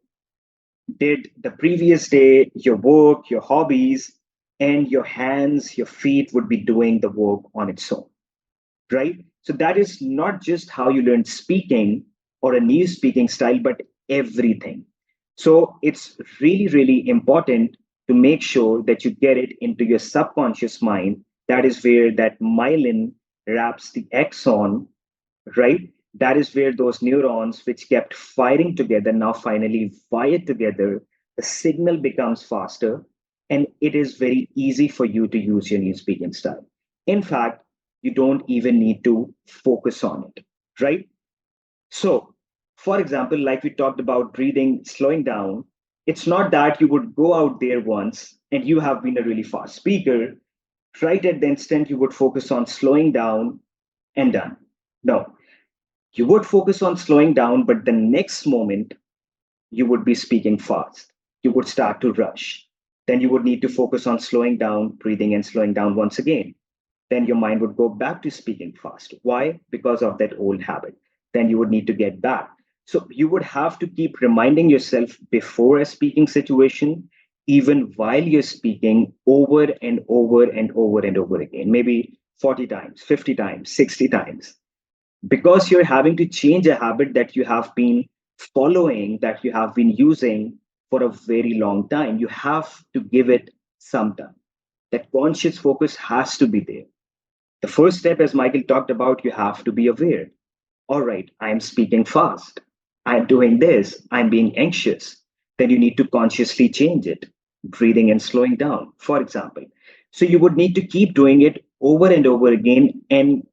did the previous day, your work, your hobbies, and your hands, your feet would be doing the work on its own, right? So that is not just how you learn speaking or a new speaking style, but everything. So it's really, really important to make sure that you get it into your subconscious mind. That is where that myelin wraps the axon, right? That is where those neurons, which kept firing together, now finally wire together. The signal becomes faster, and it is very easy for you to use your new speaking style. In fact, you don't even need to focus on it, right? So, for example, like we talked about breathing, slowing down, it's not that you would go out there once and you have been a really fast speaker. Right at the instant, you would focus on slowing down and done. No, you would focus on slowing down, but the next moment you would be speaking fast. You would start to rush. Then you would need to focus on slowing down, breathing, and slowing down once again. Then your mind would go back to speaking fast. Why? Because of that old habit. Then you would need to get back. So you would have to keep reminding yourself before a speaking situation, even while you're speaking over and over and over and over again, maybe 40 times, 50 times, 60 times, because you're having to change a habit that you have been following, that you have been using for a very long time. You have to give it some time. That conscious focus has to be there. The first step, as Michael talked about, you have to be aware. All right, I'm speaking fast. I'm doing this. I'm being anxious. Then you need to consciously change it, breathing and slowing down, for example. So you would need to keep doing it over and over again. And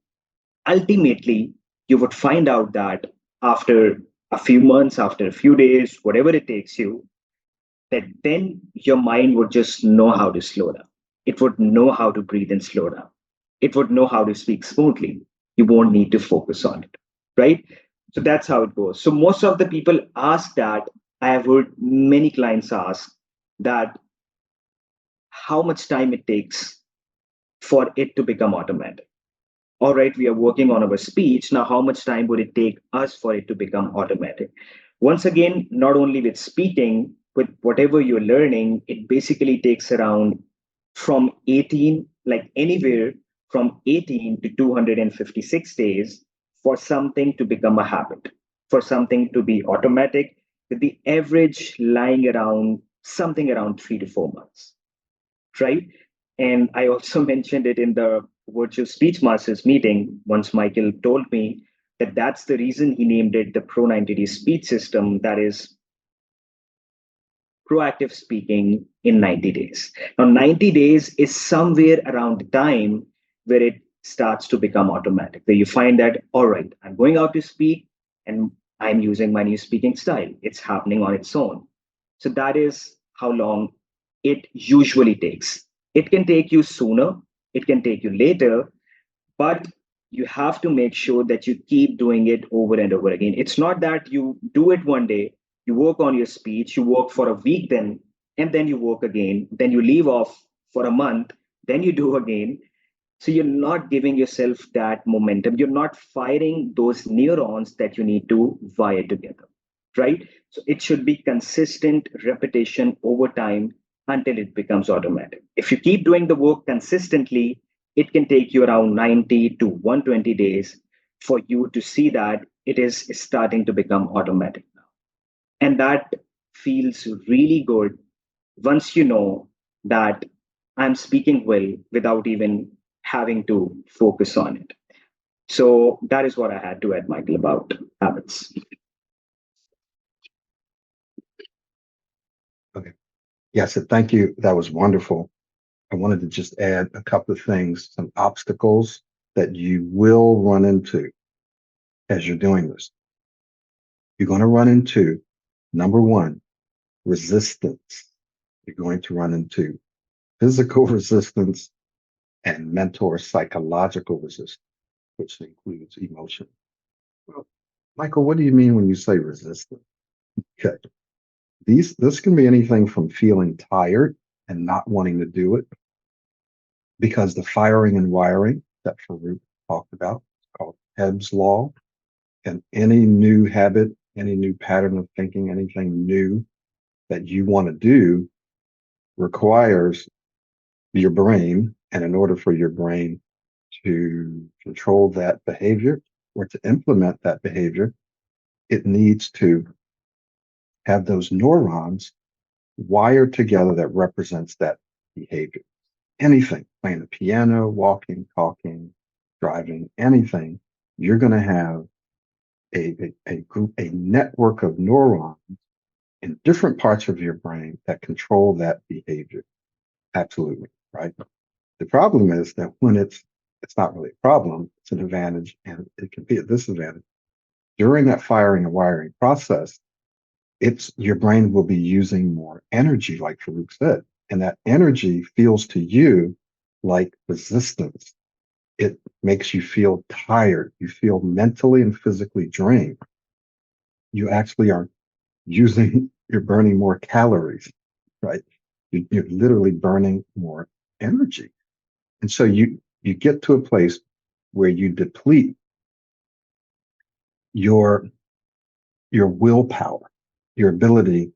ultimately, you would find out that after a few months, after a few days, whatever it takes you, that then your mind would just know how to slow down. It would know how to breathe and slow down. It would know how to speak smoothly. You won't need to focus on it, right? So that's how it goes. So most of the people ask that. I have heard many clients ask that how much time it takes for it to become automatic. All right, we are working on our speech. Now, how much time would it take us for it to become automatic? Once again, not only with speaking, with whatever you're learning, it basically takes around from 18, like anywhere from 18 to 256 days for something to become a habit, for something to be automatic, with the average lying around something around 3 to 4 months, right? And I also mentioned it in the virtual speech masters meeting once Michael told me that that's the reason he named it the Pro90d speech system, that is proactive speaking in 90 days. Now, 90 days is somewhere around the time where it starts to become automatic, where you find that, all right, I'm going out to speak and I'm using my new speaking style. It's happening on its own. So that is how long it usually takes. It can take you sooner, it can take you later, but you have to make sure that you keep doing it over and over again. It's not that you do it one day, you work on your speech, you work for a week, then and then you work again, then you leave off for a month, then you do again. So you're not giving yourself that momentum. You're not firing those neurons that you need to wire together, right? So it should be consistent repetition over time until it becomes automatic. If you keep doing the work consistently, it can take you around 90 to 120 days for you to see that it is starting to become automatic now. And that feels really good once you know that I'm speaking well without even having to focus on it. So that is what I had to add, Michael, about habits. Okay. Yes, thank you. That was wonderful. I wanted to just add a couple of things, some obstacles that you will run into as you're doing this. You're going to run into, number one, resistance. You're going to run into physical resistance and mental or psychological resistance, which includes emotion. Well, Michael, what do you mean when you say resistance? Okay. This can be anything from feeling tired and not wanting to do it because the firing and wiring that Farouk talked about is called Hebb's law. And any new habit, any new pattern of thinking, anything new that you want to do requires your brain. And in order for your brain to control that behavior or to implement that behavior, it needs to have those neurons wired together that represents that behavior. Anything, playing the piano, walking, talking, driving, anything, you're going to have a network of neurons in different parts of your brain that control that behavior. Absolutely, right? The problem is that when it's not really a problem, it's an advantage and it can be a disadvantage. During that firing and wiring process, it's your brain will be using more energy, like Farouk said, and that energy feels to you like resistance. It makes you feel tired. You feel mentally and physically drained. You actually are using, you're burning more calories, right? You're literally burning more energy. And so you get to a place where you deplete your willpower, your ability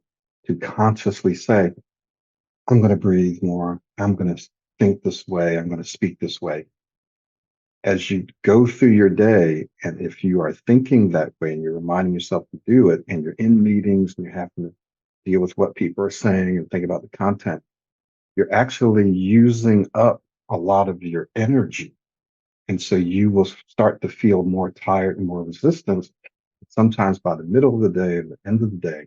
to consciously say, I'm going to breathe more. I'm going to think this way. I'm going to speak this way. As you go through your day, and if you are thinking that way and you're reminding yourself to do it, and you're in meetings and you're having to deal with what people are saying and think about the content, you're actually using up a lot of your energy. And so you will start to feel more tired and more resistance. Sometimes by the middle of the day or the end of the day,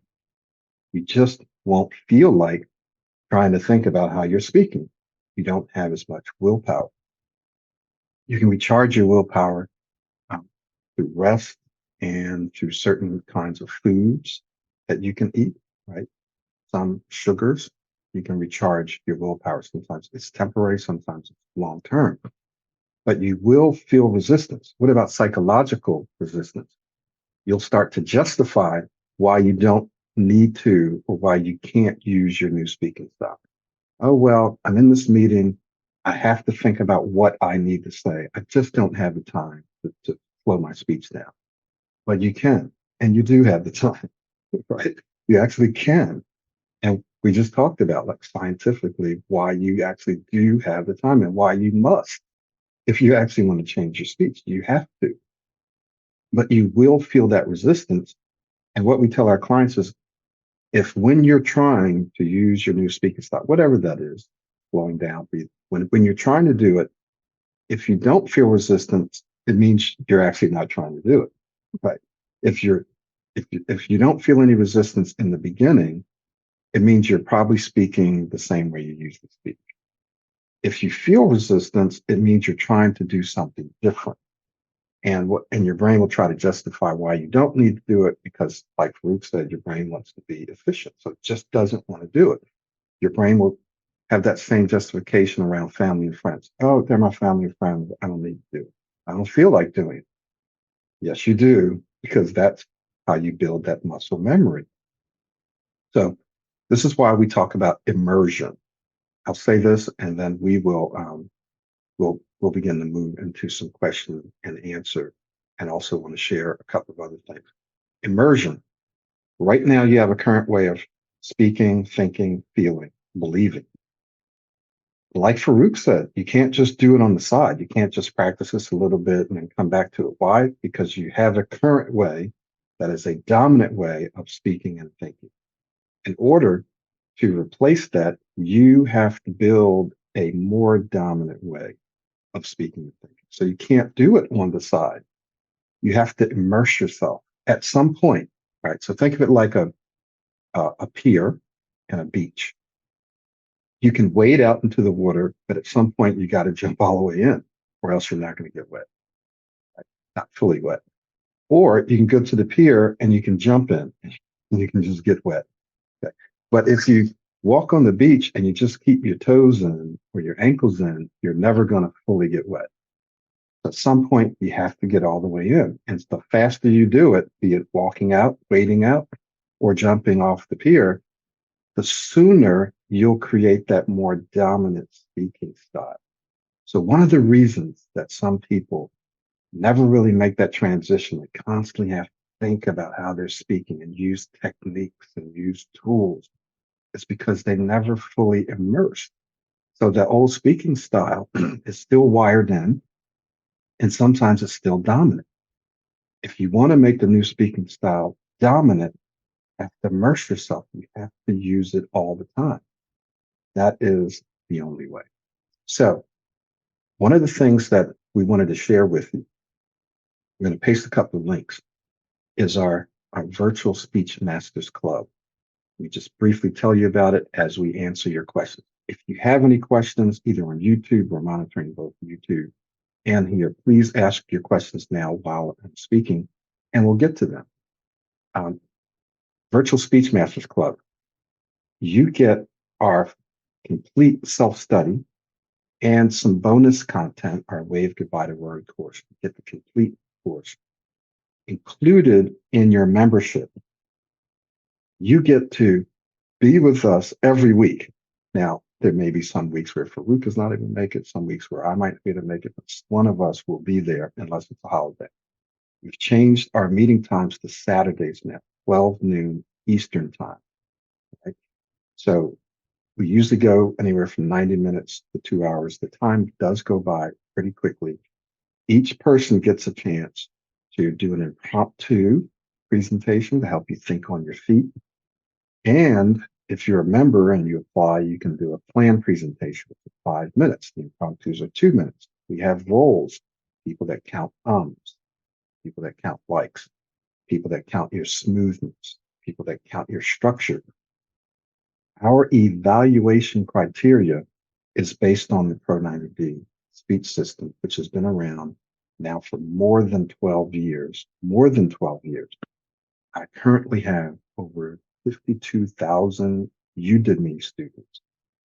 you just won't feel like trying to think about how you're speaking. You don't have as much willpower. You can recharge your willpower through rest and through certain kinds of foods that you can eat, right? Some sugars, you can recharge your willpower. Sometimes it's temporary, sometimes it's long term, but you will feel resistance. What about psychological resistance? You'll start to justify why you don't need to or why you can't use your new speaking style. Oh, well, I'm in this meeting. I have to think about what I need to say. I just don't have the time to slow my speech down. But you can, and you do have the time, right? You actually can. And we just talked about, like, scientifically, why you actually do have the time and why you must. If you actually want to change your speech, you have to. But you will feel that resistance. And what we tell our clients is, if when you're trying to use your new speaking style, whatever that is, slowing down, breathe, when you're trying to do it, if you don't feel resistance, it means you're actually not trying to do it. Right. If you're if you don't feel any resistance in the beginning, it means you're probably speaking the same way you usually speak. If you feel resistance, it means you're trying to do something different. And your brain will try to justify why you don't need to do it because, like Farouk said, your brain wants to be efficient. So it just doesn't want to do it. Your brain will have that same justification around family and friends. Oh, they're my family and friends. I don't need to do it. I don't feel like doing it. Yes, you do, because that's how you build that muscle memory. So this is why we talk about immersion. I'll say this, and then we'll begin to move into some question and answer, and also want to share a couple of other things. Immersion. Right now, you have a current way of speaking, thinking, feeling, believing. Like Farouk said, you can't just do it on the side. You can't just practice this a little bit and then come back to it. Why? Because you have a current way that is a dominant way of speaking and thinking. In order to replace that, you have to build a more dominant way of speaking and thinking. So you can't do it on the side. You have to immerse yourself at some point, right? So think of it like a pier and a beach. You can wade out into the water, but at some point you got to jump all the way in, or else you're not going to get wet, right? Not fully wet. Or you can go to the pier and you can jump in and you can just get wet. Okay. But if you walk on the beach and you just keep your toes in or your ankles in, you're never going to fully get wet. At some point, you have to get all the way in. And the faster you do it, be it walking out, wading out, or jumping off the pier, the sooner you'll create that more dominant speaking style. So one of the reasons that some people never really make that transition, they constantly have to think about how they're speaking and use techniques and use tools, is because they never fully immersed. So the old speaking style is still wired in. And sometimes it's still dominant. If you want to make the new speaking style dominant, you have to immerse yourself. You have to use it all the time. That is the only way. So, one of the things that we wanted to share with you, we're going to paste a couple of links, is our virtual speech masters club. We just briefly tell you about it as we answer your questions. If you have any questions, either on YouTube or monitoring both YouTube and here, please ask your questions now while I'm speaking, and we'll get to them. Um, Virtual Speech Masters Club, you get our complete self study and some bonus content, our Wave Goodbye to Worry course. You get the complete course included in your membership. You get to be with us every week. Now, there may be some weeks where Farouk is not able to make it, some weeks where I might be able to make it, but one of us will be there unless it's a holiday. We've changed our meeting times to Saturdays now, 12 noon Eastern time. Right? So we usually go anywhere from 90 minutes to 2 hours. The time does go by pretty quickly. Each person gets a chance to do an impromptu presentation to help you think on your feet. And if you're a member and you apply, you can do a planned presentation for 5 minutes. The impromptus are 2 minutes. We have roles, people that count ums, people that count likes, people that count your smoothness, people that count your structure. Our evaluation criteria is based on the Pro90d speech system, which has been around now for more than 12 years. More than 12 years. I currently have over 52,000 Udemy students.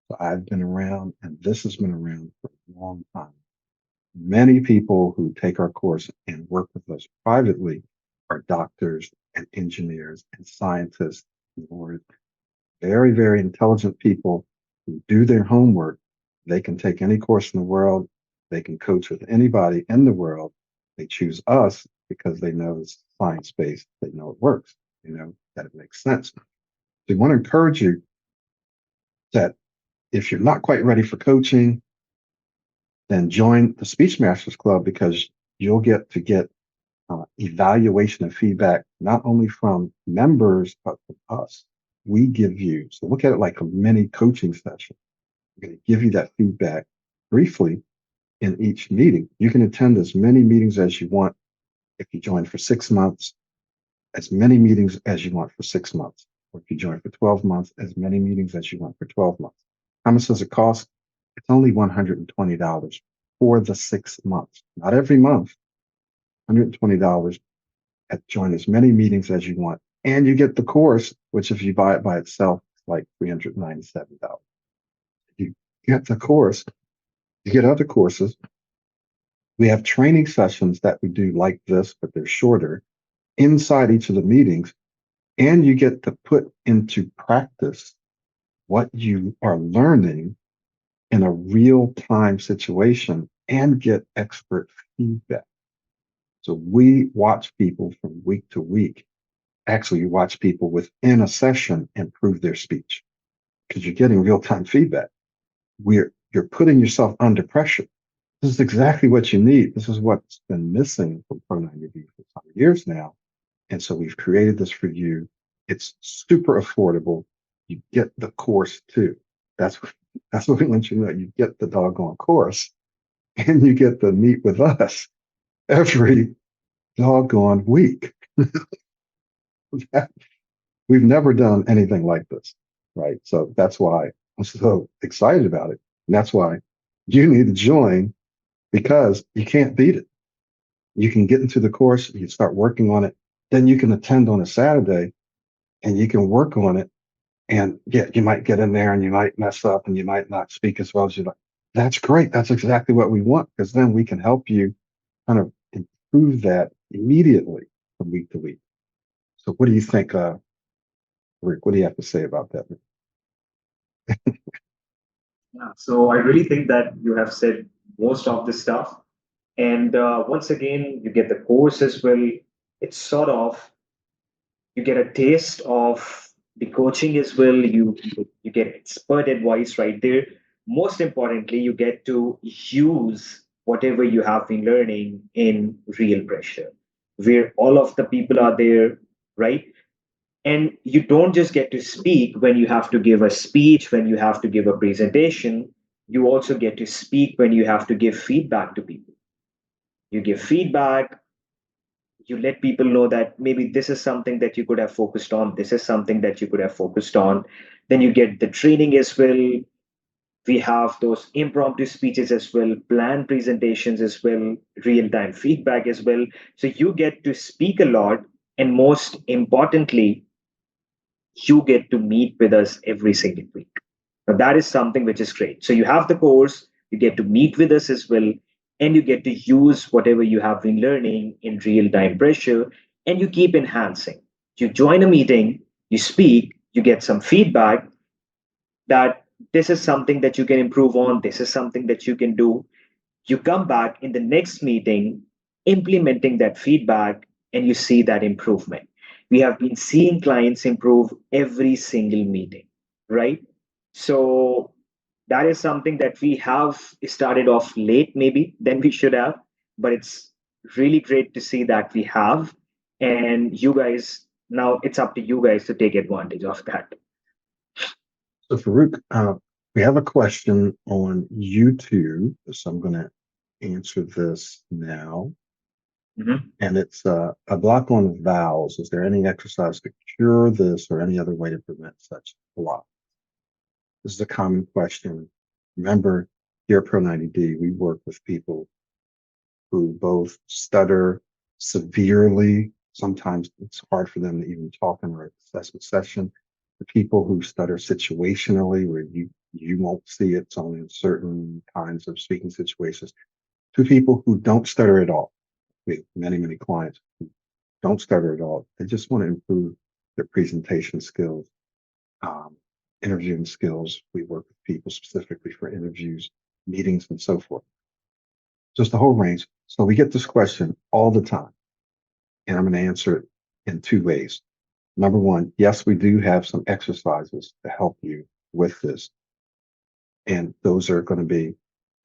So I've been around, and this has been around for a long time. Many people who take our course and work with us privately are doctors and engineers and scientists, lawyers, very, very intelligent people who do their homework. They can take any course in the world. They can coach with anybody in the world. They choose us because they know it's science-based. They know it works, that it makes sense. So we want to encourage you that if you're not quite ready for coaching, then join the Speech Masters Club because you'll get to get evaluation and feedback, not only from members, but from us. We give you, so look at it like a mini coaching session. We're going to give you that feedback briefly in each meeting. You can attend as many meetings as you want if you join for 6 months, as many meetings as you want for 6 months. Or if you join for 12 months, as many meetings as you want for 12 months. How much does it cost? It's only $120 for the 6 months, not every month. $120 at join as many meetings as you want. And you get the course, which if you buy it by itself, it's like $397. You get the course, you get other courses. We have training sessions that we do like this, but they're shorter inside each of the meetings. And you get to put into practice what you are learning in a real time situation and get expert feedback. So we watch people from week to week. Actually, you watch people within a session improve their speech because you're getting real time feedback. You're putting yourself under pressure. This is exactly what you need. This is what's been missing from Pro90d for some years now. And so we've created this for you. It's super affordable. You get the course too. That's that's what we want you to know. You get the doggone course and you get to meet with us every doggone week. We've never done anything like this, right? So that's why I'm so excited about it. And that's why you need to join because you can't beat it. You can get into the course, you start working on it, then you can attend on a Saturday and you can work on it. And yeah, you might get in there and you might mess up and you might not speak as well as you like. That's great. That's exactly what we want because then we can help you kind of improve that immediately from week to week. So what do you think, Rick? What do you have to say about that? Yeah, so I really think that you have said most of the stuff. And once again, you get the course as well. It's sort of you get a taste of the coaching as well. You get expert advice right there. Most importantly, you get to use whatever you have been learning in real pressure, where all of the people are there, right? And you don't just get to speak when you have to give a speech, when you have to give a presentation. You also get to speak when you have to give feedback to people. You give feedback, you let people know that maybe this is something that you could have focused on, this is something that you could have focused on. Then you get the training as well. We have those impromptu speeches as well, planned presentations as well, real time feedback as well. So you get to speak a lot. And most importantly, you get to meet with us every single week. Now, that is something which is great. So you have the course, you get to meet with us as well, and you get to use whatever you have been learning in real time pressure, and you keep enhancing. You join a meeting, you speak, you get some feedback that this is something that you can improve on, this is something that you can do. You come back in the next meeting, implementing that feedback, and you see that improvement. We have been seeing clients improve every single meeting, right? So that is something that we have started off late, maybe than we should have, but it's really great to see that we have. And you guys, now it's up to you guys to take advantage of that. So Farouk, we have a question on YouTube, so I'm going to answer this now. Mhm. And it's a block on vowels. Is there any exercise to cure this or any other way to prevent such block? This is a common question. Remember, here at Pro90d, we work with people who both stutter severely. Sometimes it's hard for them to even talk in an assessment session. The people who stutter situationally, where you won't see it, it's only in certain kinds of speaking situations. To people who don't stutter at all. We have many clients who don't stutter at all. They just want to improve their presentation skills, um, interviewing skills. We work with people specifically for interviews, meetings, and so forth. Just the whole range. So we get this question all the time, and I'm going to answer it in two ways. Number one, yes, we do have some exercises to help you with this. And those are going to be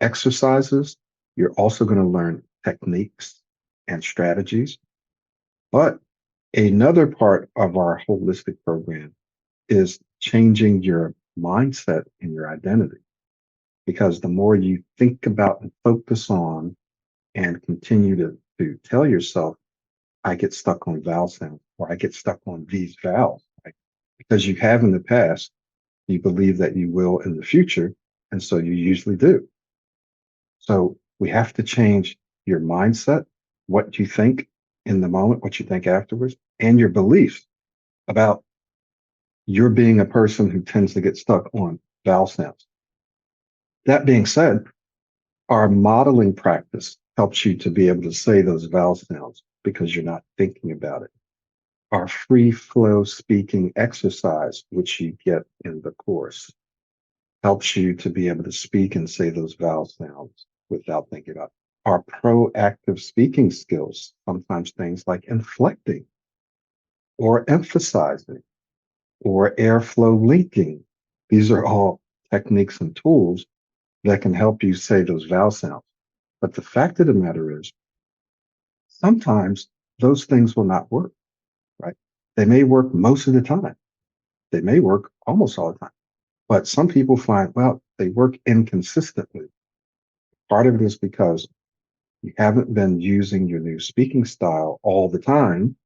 exercises. You're also going to learn techniques and strategies. But another part of our holistic program is changing your mindset and your identity. Because the more you think about and focus on and continue to tell yourself, I get stuck on vowel sounds or I get stuck on these vowels, right? Because you have in the past, you believe that you will in the future. And so you usually do. So we have to change your mindset, what you think in the moment, what you think afterwards, and your beliefs about you're being a person who tends to get stuck on vowel sounds. That being said, our modeling practice helps you to be able to say those vowel sounds because you're not thinking about it. Our free flow speaking exercise, which you get in the course, helps you to be able to speak and say those vowel sounds without thinking about it. Our proactive speaking skills, sometimes things like inflecting or emphasizing or airflow linking. These are all techniques and tools that can help you say those vowel sounds. But the fact of the matter is, sometimes those things will not work, right? They may work most of the time. They may work almost all the time. But some people find, well, they work inconsistently. Part of it is because you haven't been using your new speaking style all the time.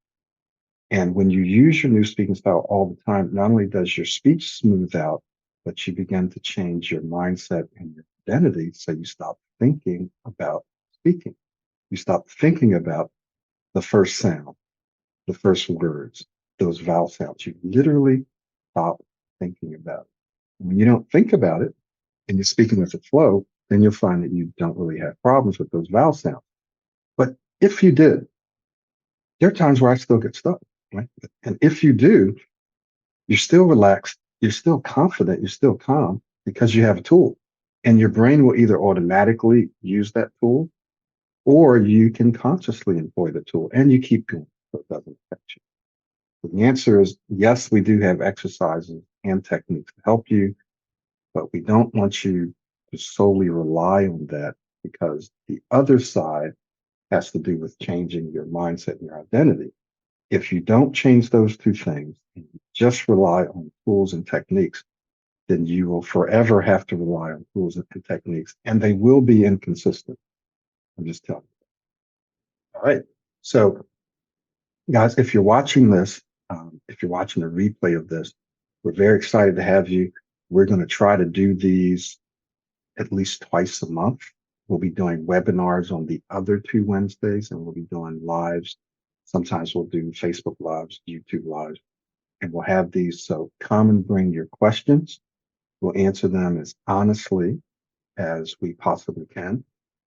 And when you use your new speaking style all the time, not only does your speech smooth out, but you begin to change your mindset and your identity. So you stop thinking about speaking. You stop thinking about the first sound, the first words, those vowel sounds. You literally stop thinking about it. When you don't think about it and you're speaking with the flow, then you'll find that you don't really have problems with those vowel sounds. But if you did, there are times where I still get stuck, right? And if you do, you're still relaxed, you're still confident, you're still calm because you have a tool. And your brain will either automatically use that tool or you can consciously employ the tool and you keep going so it doesn't affect you. So the answer is yes, we do have exercises and techniques to help you, but we don't want you to solely rely on that because the other side has to do with changing your mindset and your identity. If you don't change those two things and you just rely on tools and techniques, then you will forever have to rely on tools and techniques, and they will be inconsistent. I'm just telling you. All right. So, guys, if you're watching this, if you're watching a replay of this, we're very excited to have you. We're going to try to do these at least twice a month. We'll be doing webinars on the other 2 Wednesdays, and we'll be doing lives. Sometimes we'll do Facebook lives, YouTube lives, and we'll have these. So come and bring your questions. We'll answer them as honestly as we possibly can.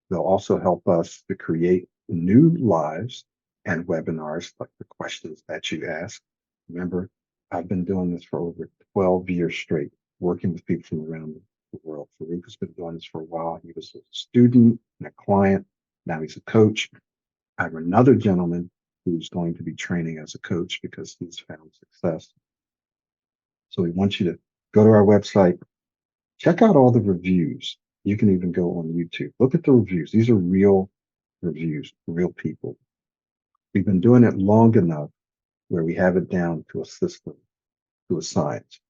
They'll also help us to create new lives and webinars like the questions that you ask. Remember, I've been doing this for over 12 years straight, working with people from around the world. Farouk has been doing this for a while. He was a student and a client. Now he's a coach. I have another gentleman who's going to be training as a coach because he's found success. So we want you to go to our website, check out all the reviews. You can even go on YouTube. Look at the reviews. These are real reviews, real people. We've been doing it long enough where we have it down to a system, to a science.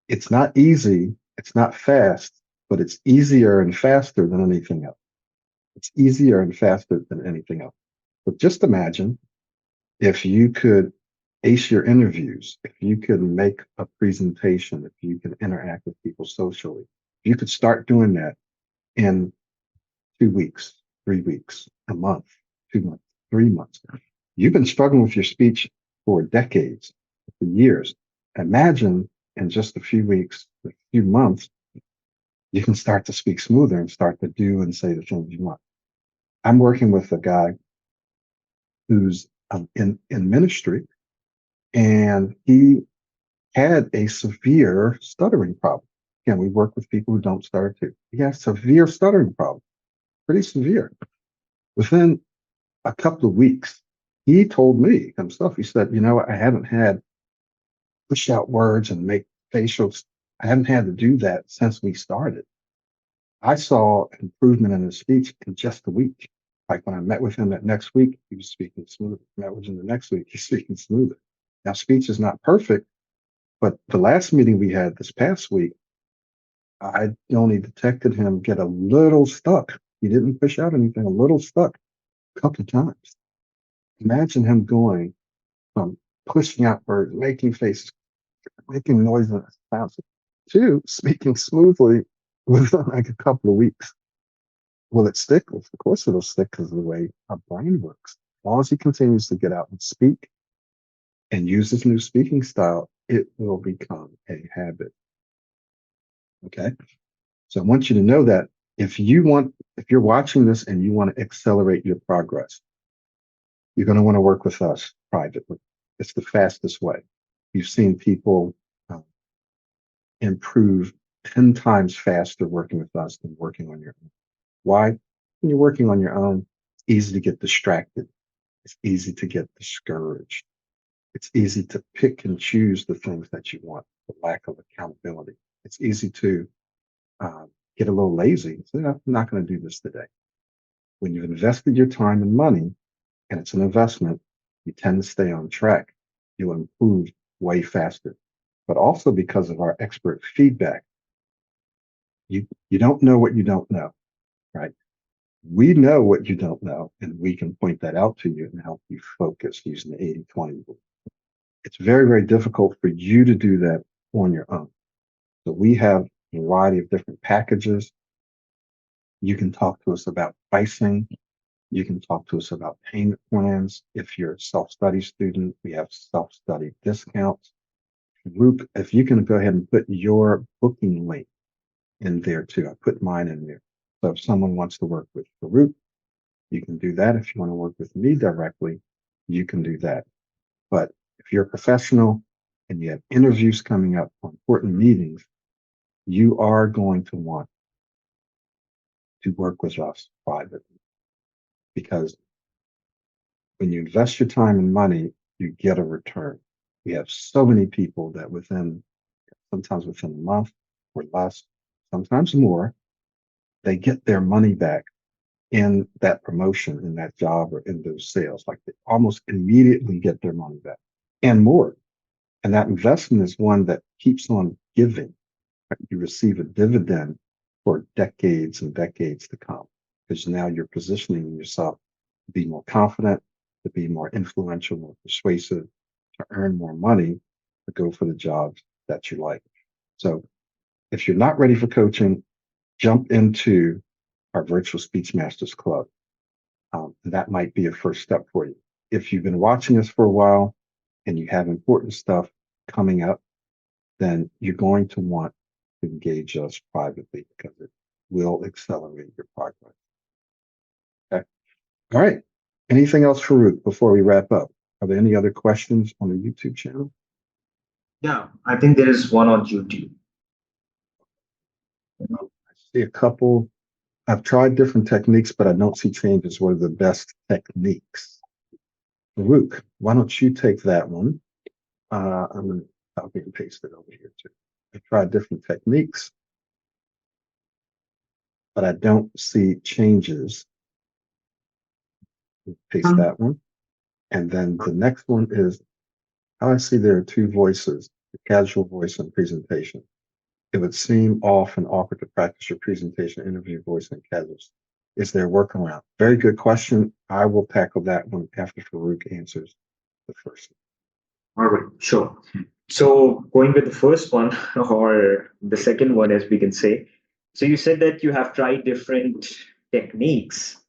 It's not easy. It's not fast, but it's easier and faster than anything else. It's easier and faster than anything else. But just imagine if you could ace your interviews, if you could make a presentation, if you could interact with people socially, you could start doing that in 2 weeks, 3 weeks, a month, 2 months, 3 months. You've been struggling with your speech for decades, for years. Imagine in just a few weeks, a few months, you can start to speak smoother and start to do and say the things you want. I'm working with a guy who's in ministry, and he had a severe stuttering problem. Again, we work with people who don't stutter too. He has severe stuttering problem, pretty severe. Within a couple of weeks, he told me himself, he said, I haven't had push out words and make facials. I haven't had to do that since we started. I saw improvement in his speech in just a week. Like when I met with him that next week, he was speaking smoother. Met with him the next week, he's speaking smoother. Now, speech is not perfect, but the last meeting we had this past week, I only detected him get a little stuck. He didn't push out anything, a little stuck a couple of times. Imagine him going from pushing out words, making faces, making noises and sounds, to speaking smoothly within like a couple of weeks. Will it stick? Of course it'll stick because of the way our brain works. As long as he continues to get out and speak and use his new speaking style, it will become a habit. Okay. So I want you to know that if you're watching this and you want to accelerate your progress, you're going to want to work with us privately. It's the fastest way. You've seen people improve 10 times faster working with us than working on your own. Why? When you're working on your own, it's easy to get distracted. It's easy to get discouraged. It's easy to pick and choose the things that you want, the lack of accountability. It's easy to get a little lazy and say, I'm not going to do this today. When you've invested your time and money, and it's an investment, you tend to stay on track. You'll improve way faster. But also because of our expert feedback, you don't know what you don't know, right? We know what you don't know, and we can point that out to you and help you focus using the 80-20 rule. It's very, very difficult for you to do that on your own. So we have a variety of different packages. You can talk to us about pricing. You can talk to us about payment plans. If you're a self-study student, we have self-study discounts. Farouk, if you can go ahead and put your booking link in there too. I put mine in there. So if someone wants to work with Farouk, you can do that. If you want to work with me directly, you can do that. But if you're a professional and you have interviews coming up for important meetings, you are going to want to work with us privately, because when you invest your time and money, you get a return. We have so many people that sometimes within a month or less, sometimes more, they get their money back in that promotion, in that job, or in those sales. Like they almost immediately get their money back and more. And that investment is one that keeps on giving. Right? You receive a dividend for decades and decades to come because now you're positioning yourself to be more confident, to be more influential, more persuasive, to earn more money, to go for the jobs that you like. So if you're not ready for coaching, jump into our Virtual Speech Masters Club. That might be a first step for you. If you've been watching us for a while and you have important stuff coming up, then you're going to want to engage us privately because it will accelerate your progress. Okay. All right. Anything else, Farouk, before we wrap up? Are there any other questions on the YouTube channel? Yeah, I think there is one on YouTube. I see a couple. I've tried different techniques, but I don't see changes. What are the best techniques? Farouk, why don't you take that one? I'm going to copy and paste it over here too. I tried different techniques, but I don't see changes. Paste that one. And then the next one is how I see there are two voices, the casual voice and presentation. It would seem off and awkward to practice your presentation, interview voice, and casual. Is there a workaround? Very good question. I will tackle that one after Farouk answers the first All right, sure. So going with the first one or the second one, as we can say. So you said that you have tried different techniques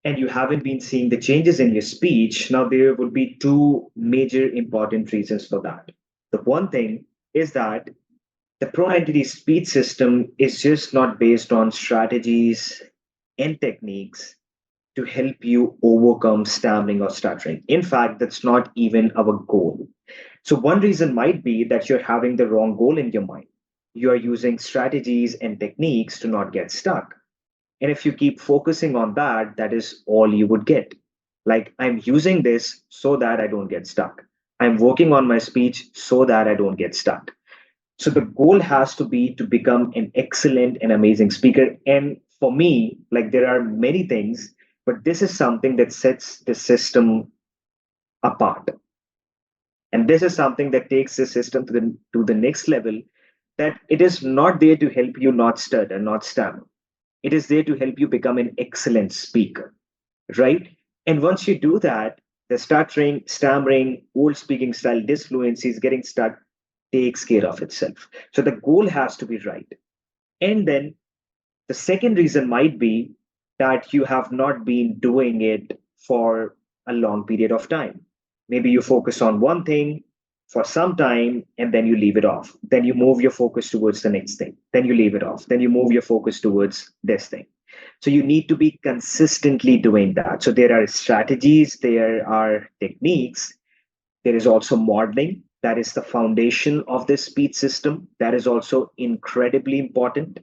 and you haven't been seeing the changes in your speech. Now, there would be two major important reasons for that. The one thing is that the Pro90d speech system is just not based on strategies and techniques to help you overcome stammering or stuttering. In fact, that's not even our goal. So, one reason might be that you're having the wrong goal in your mind. You are using strategies and techniques to not get stuck. And if you keep focusing on that, that is all you would get. Like, I'm using this so that I don't get stuck. I'm working on my speech so that I don't get stuck. So the goal has to be to become an excellent and amazing speaker. And for me, like there are many things, but this is something that sets the system apart. And this is something that takes the system to the next level, that it is not there to help you not stutter, not stammer. It is there to help you become an excellent speaker, right? And once you do that, the stuttering, stammering, old speaking style, disfluencies, getting stuck takes care of itself. So the goal has to be right. And then the second reason might be that you have not been doing it for a long period of time. Maybe you focus on one thing for some time and then you leave it off. Then you move your focus towards the next thing. Then you leave it off. Then you move your focus towards this thing. So you need to be consistently doing that. So there are strategies, there are techniques, there is also modeling. That is the foundation of this speech system. That is also incredibly important.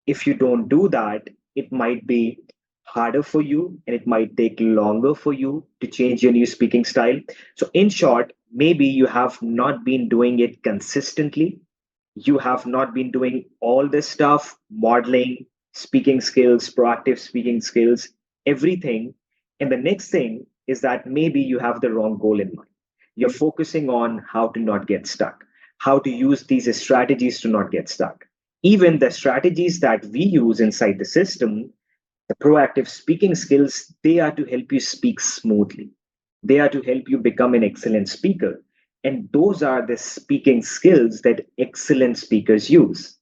If you don't do that, it might be harder for you and it might take longer for you to change your new speaking style. So, in short, maybe you have not been doing it consistently. You have not been doing all this stuff, modeling, speaking skills, proactive speaking skills, everything. And the next thing is that maybe you have the wrong goal in mind. You're focusing on how to not get stuck, how to use these strategies to not get stuck. Even the strategies that we use inside the system, the proactive speaking skills, they are to help you speak smoothly. They are to help you become an excellent speaker. And those are the speaking skills that excellent speakers use.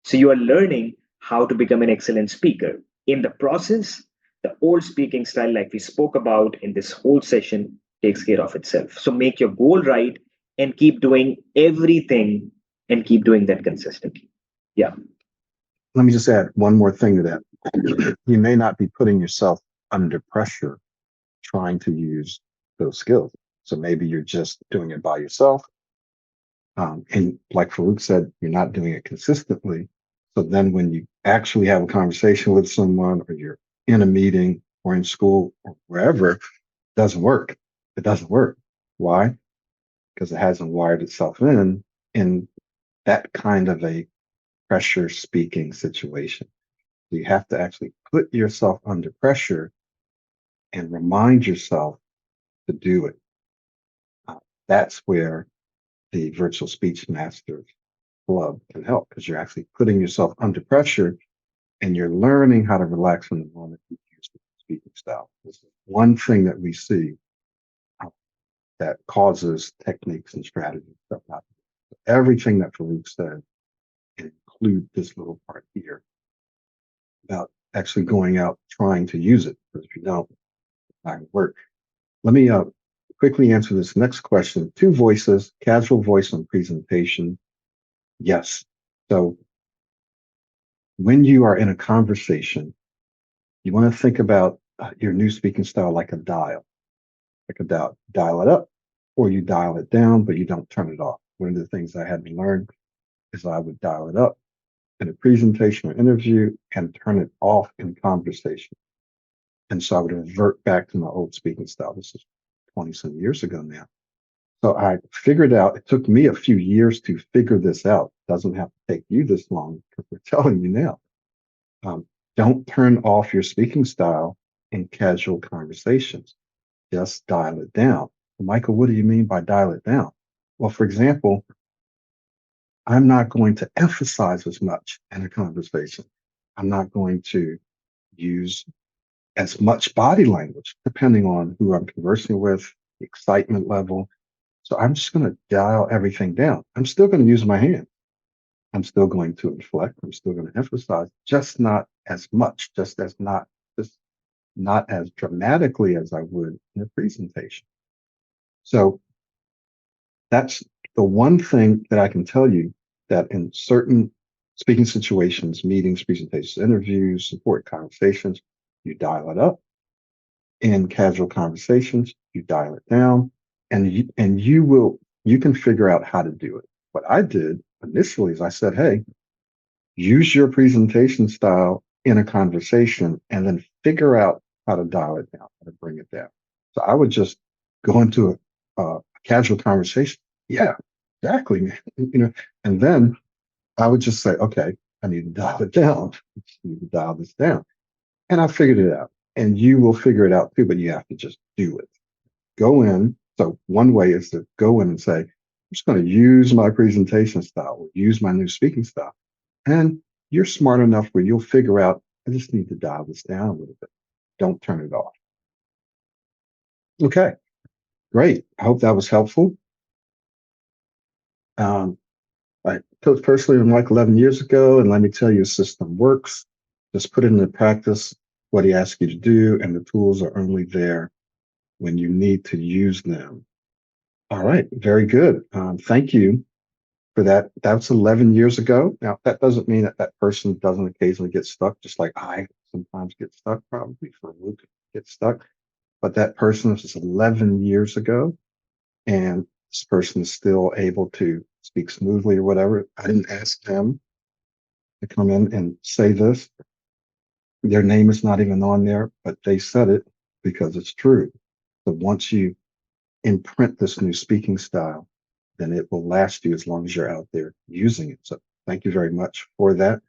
So you are learning how to become an excellent speaker. In the process, the old speaking style, like we spoke about in this whole session, takes care of itself. So make your goal right and keep doing everything and keep doing that consistently. Yeah. Let me just add one more thing to that. You may not be putting yourself under pressure trying to use those skills. So maybe you're just doing it by yourself. And like Farouk said, you're not doing it consistently. So then when you actually have a conversation with someone or you're in a meeting or in school or wherever, it doesn't work. It doesn't work. Why? Because it hasn't wired itself in that kind of a pressure speaking situation. You have to actually put yourself under pressure and remind yourself to do it. Uh, that's where the Virtual Speech Masters Club can help because you're actually putting yourself under pressure and you're learning how to relax in the moment you use the speaking style. This is one thing that we see uh, that causes techniques and strategies stuff not to do. Everything that Farouk said include this little part here about actually going out trying to use it because if you don't, it's not going to work. Let me quickly answer this next question. Two voices, casual voice on presentation. Yes. So when you are in a conversation, you want to think about your new speaking style like a dial, dial it up or you dial it down, but you don't turn it off. One of the things I had to learn is I would dial it up in a presentation or interview and turn it off in conversation. And so I would revert back to my old speaking style. This is 20 some years ago now. So I figured out, it took me a few years to figure this out. It doesn't have to take you this long because we're telling you now. Um, don't turn off your speaking style in casual conversations. Just dial it down. Michael, what do you mean by dial it down? Well, for example, I'm not going to emphasize as much in a conversation. I'm not going to use as much body language, depending on who I'm conversing with, the excitement level. So I'm just going to dial everything down. I'm still going to use my hand. I'm still going to inflect. I'm still going to emphasize, just not as much, just not as dramatically as I would in a presentation. So that's the one thing that I can tell you that in certain speaking situations, meetings, presentations, interviews, support conversations, you dial it up. In casual conversations, you dial it down, and you can figure out how to do it. What I did initially is I said, hey, use your presentation style in a conversation and then figure out how to dial it down, how to bring it down. So I would just go into a casual conversation. Yeah, exactly, man. And then I would just say, okay, I need to dial it down. I need to dial this down. And I figured it out. And you will figure it out too, but you have to just do it. Go in. So one way is to go in and say, I'm just going to use my presentation style or use my new speaking style. And you're smart enough where you'll figure out, I just need to dial this down a little bit. Don't turn it off. Okay, great. I hope that was helpful. Um, I coached personally with Mike 11 years ago, and let me tell you, the system works. Just put it into practice, what he asks you to do, and the tools are only there when you need to use them. All right, very good. Thank you for that. That's 11 years ago. Now, that doesn't mean that that person doesn't occasionally get stuck, just like I sometimes get stuck, probably for Luke get stuck. But that person was 11 years ago, and this person is still able to speak smoothly or whatever. I didn't ask them to come in and say this. Their name is not even on there, but they said it because it's true. So once you imprint this new speaking style, then it will last you as long as you're out there using it. So thank you very much for that.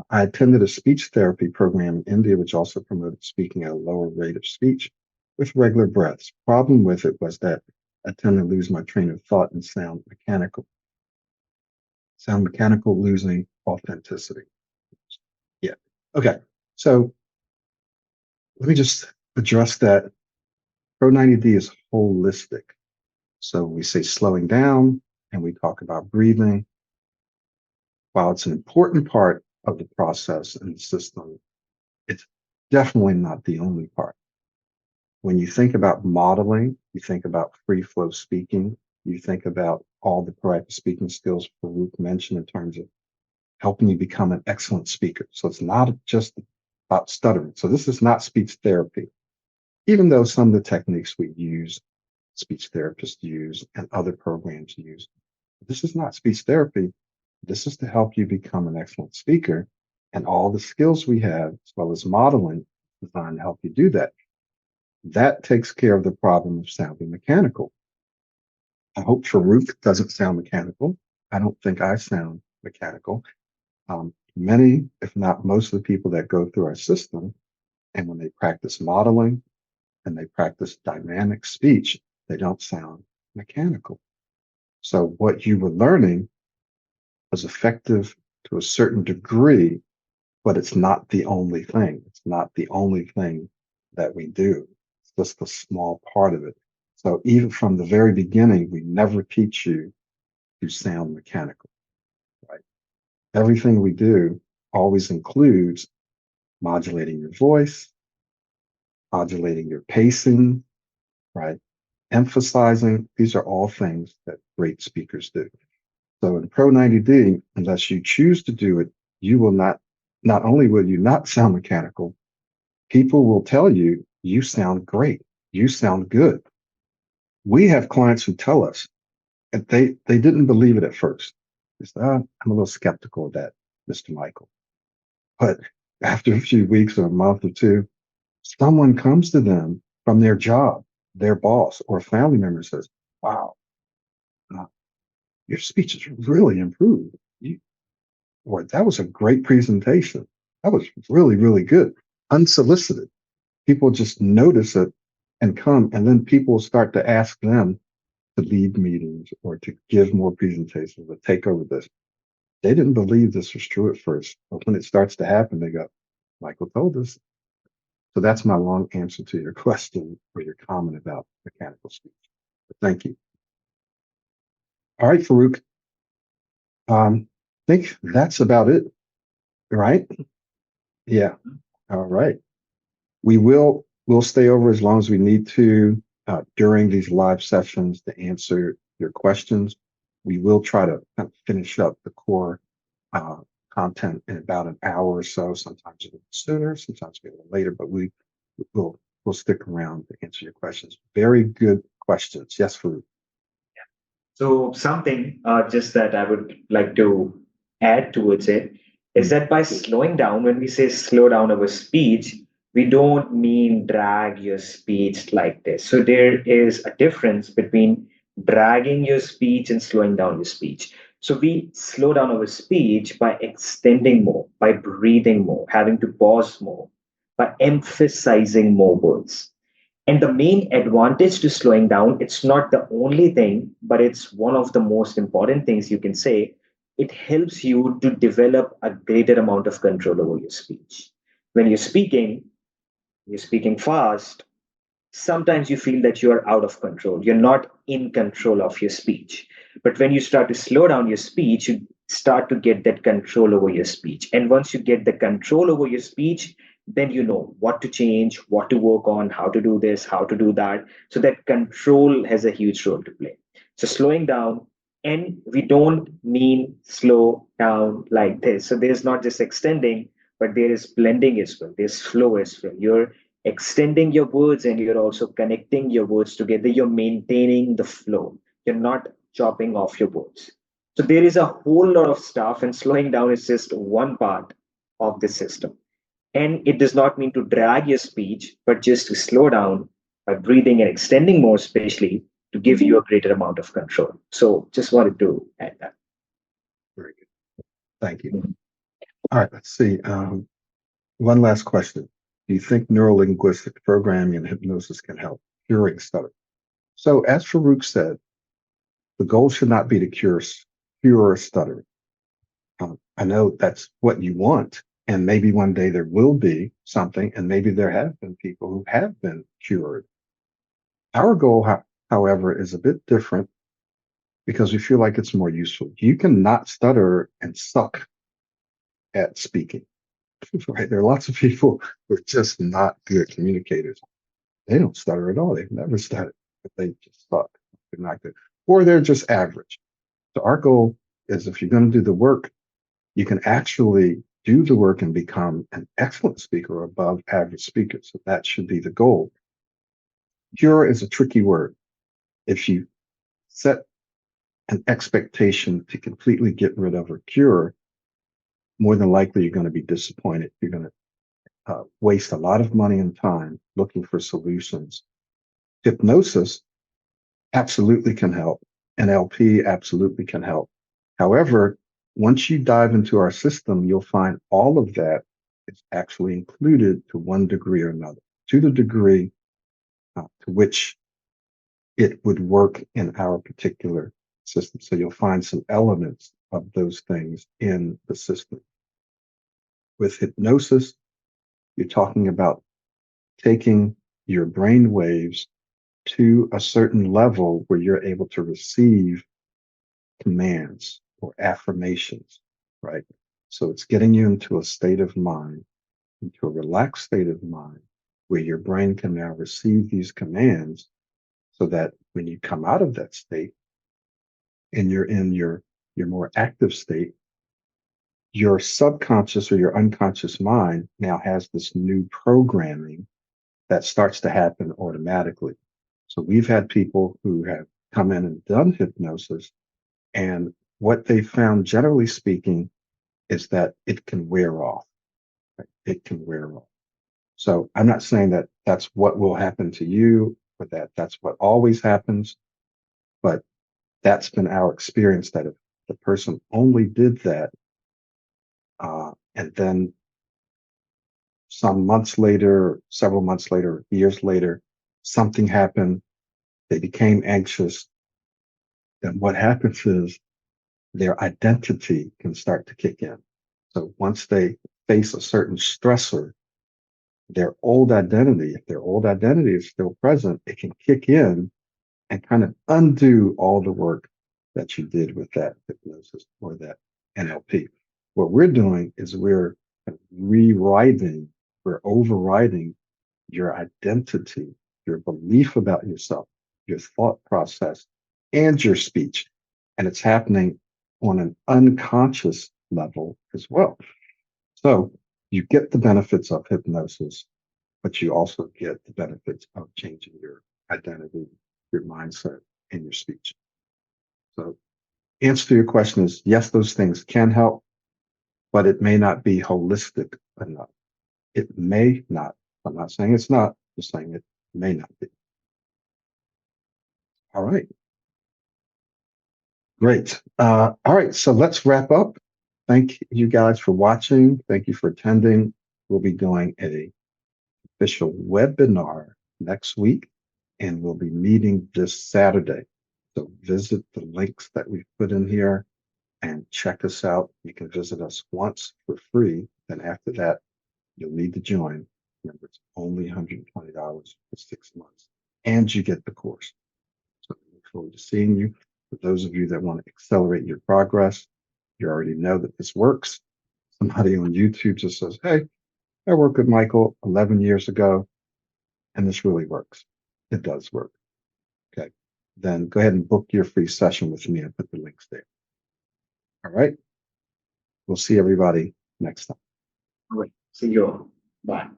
I attended a speech therapy program in India, which also promoted speaking at a lower rate of speech with regular breaths. Problem with it was that I tend to lose my train of thought and sound mechanical, losing authenticity. Yeah. Okay. So let me just address that. Pro90d is holistic. So we say slowing down and we talk about breathing. While it's an important part of the process and the system, it's definitely not the only part. When you think about modeling, you think about free flow speaking, you think about all the proactive speaking skills Farouk mentioned in terms of helping you become an excellent speaker. So it's not just about stuttering. So this is not speech therapy, even though some of the techniques we use, speech therapists use, and other programs use. This is not speech therapy. This is to help you become an excellent speaker. And all the skills we have, as well as modeling, designed to help you do that. That takes care of the problem of sounding mechanical. I hope Farouk doesn't sound mechanical. I don't think I sound mechanical. Many, if not most of the people that go through our system, and when they practice modeling and they practice dynamic speech, they don't sound mechanical. So what you were learning was effective to a certain degree, but it's not the only thing. It's not the only thing that we do. It's just a small part of it. So even from the very beginning, we never teach you to sound mechanical, right? Everything we do always includes modulating your voice, modulating your pacing, right? Emphasizing. These are all things that great speakers do. So in Pro90d, unless you choose to do it, you will not only will you not sound mechanical, people will tell you, you sound great. You sound good. We have clients who tell us that they didn't believe it at first. They said, I'm a little skeptical of that, Mr. Michael. But after a few weeks or a month or two, someone comes to them from their job, their boss or a family member says, wow, uh, your speech has really improved. Boy, that was a great presentation. That was really, really good. Unsolicited. People just notice it and come, and then people start to ask them to lead meetings or to give more presentations or take over this. They didn't believe this was true at first, but when it starts to happen, they go, Michael told us. So that's my long answer to your question or your comment about mechanical speech. But thank you. All right, Farouk. I think that's about it, right? Yeah. All right. We'll stay over as long as we need to during these live sessions to answer your questions. We will try to kind of finish up the core uh, content in about an hour or so. Sometimes a little sooner, sometimes a little later, but we'll stick around to answer your questions. Very good questions. Yes, Farouk. So something just that I would like to add towards it is that by slowing down, when we say slow down our speech, we don't mean drag your speech like this. So there is a difference between dragging your speech and slowing down your speech. So we slow down our speech by extending more, by breathing more, having to pause more, by emphasizing more words. And the main advantage to slowing down, it's not the only thing, but it's one of the most important things you can say. It helps you to develop a greater amount of control over your speech. When you're speaking fast, sometimes you feel that you are out of control. You're not in control of your speech. But when you start to slow down your speech, you start to get that control over your speech. And once you get the control over your speech, then you know what to change, what to work on, how to do this, how to do that. So that control has a huge role to play. So slowing down, and we don't mean slow down like this. So there's not just extending, but there is blending as well. There's flow as well. You're extending your words and you're also connecting your words together. You're maintaining the flow. You're not chopping off your words. So there is a whole lot of stuff, and slowing down is just one part of the system. And it does not mean to drag your speech, but just to slow down by breathing and extending more, especially to give you a greater amount of control. So just wanted to add that. Very good. Thank you. All right, let's see. One last question. Do you think neurolinguistic programming and hypnosis can help curing stutter? So, as Farouk said, the goal should not be to cure stuttering. I know that's what you want, and maybe one day there will be something, and maybe there have been people who have been cured. Our goal, however, is a bit different because we feel like it's more useful. You can not stutter and suck at speaking, right? There are lots of people who are just not good communicators. They don't stutter at all. They've never stuttered, but they just suck. They're not good, or they're just average. So our goal is if you're going to do the work, you can actually do the work and become an excellent speaker or above average speaker. So that should be the goal. Cure is a tricky word. If you set an expectation to completely get rid of or cure, more than likely you're going to be disappointed. You're going to waste a lot of money and time looking for solutions. Hypnosis absolutely can help. NLP absolutely can help. However, Once you dive into our system, you'll find all of that is actually included to one degree or another, to the degree to which it would work in our particular system. So you'll find some elements of those things in the system. With hypnosis, you're talking about taking your brain waves to a certain level where you're able to receive commands or affirmations, right? So it's getting you into a state of mind, into a relaxed state of mind, where your brain can now receive these commands so that when you come out of that state and you're in your more active state, your subconscious or your unconscious mind now has this new programming that starts to happen automatically. So we've had people who have come in and done hypnosis, and what they found, generally speaking, is that it can wear off. Right? It can wear off. So I'm not saying that that's what will happen to you or that that's what always happens, but that's been our experience that if the person only did that, and then some months later, several months later, years later, something happened, they became anxious, then what happens is their identity can start to kick in. So once they face a certain stressor, their old identity, if their old identity is still present, it can kick in and kind of undo all the work that you did with that hypnosis or that NLP. What we're doing is we're rewriting, we're overriding your identity, your belief about yourself, your thought process, and your speech. And it's happening on an unconscious level as well. So you get the benefits of hypnosis, but you also get the benefits of changing your identity, your mindset, and your speech. So answer to your question is yes, those things can help, but it may not be holistic enough. It may not. I'm not saying it's not, just saying it may not be. All right. Great. All right. So let's wrap up. Thank you guys for watching. Thank you for attending. We'll be doing a official webinar next week, and we'll be meeting this Saturday. So visit the links that we've put in here and check us out. You can visit us once for free. Then after that, you'll need to join. Remember, it's only $120 for 6 months, and you get the course. So I look forward to seeing you. For those of you that want to accelerate your progress, you already know that this works. Somebody on YouTube just says, hey, I worked with Michael 11 years ago, and this really works. It does work. Okay. Then go ahead and book your free session with me. I put the links there. All right. We'll see everybody next time. All right. See you all. Bye.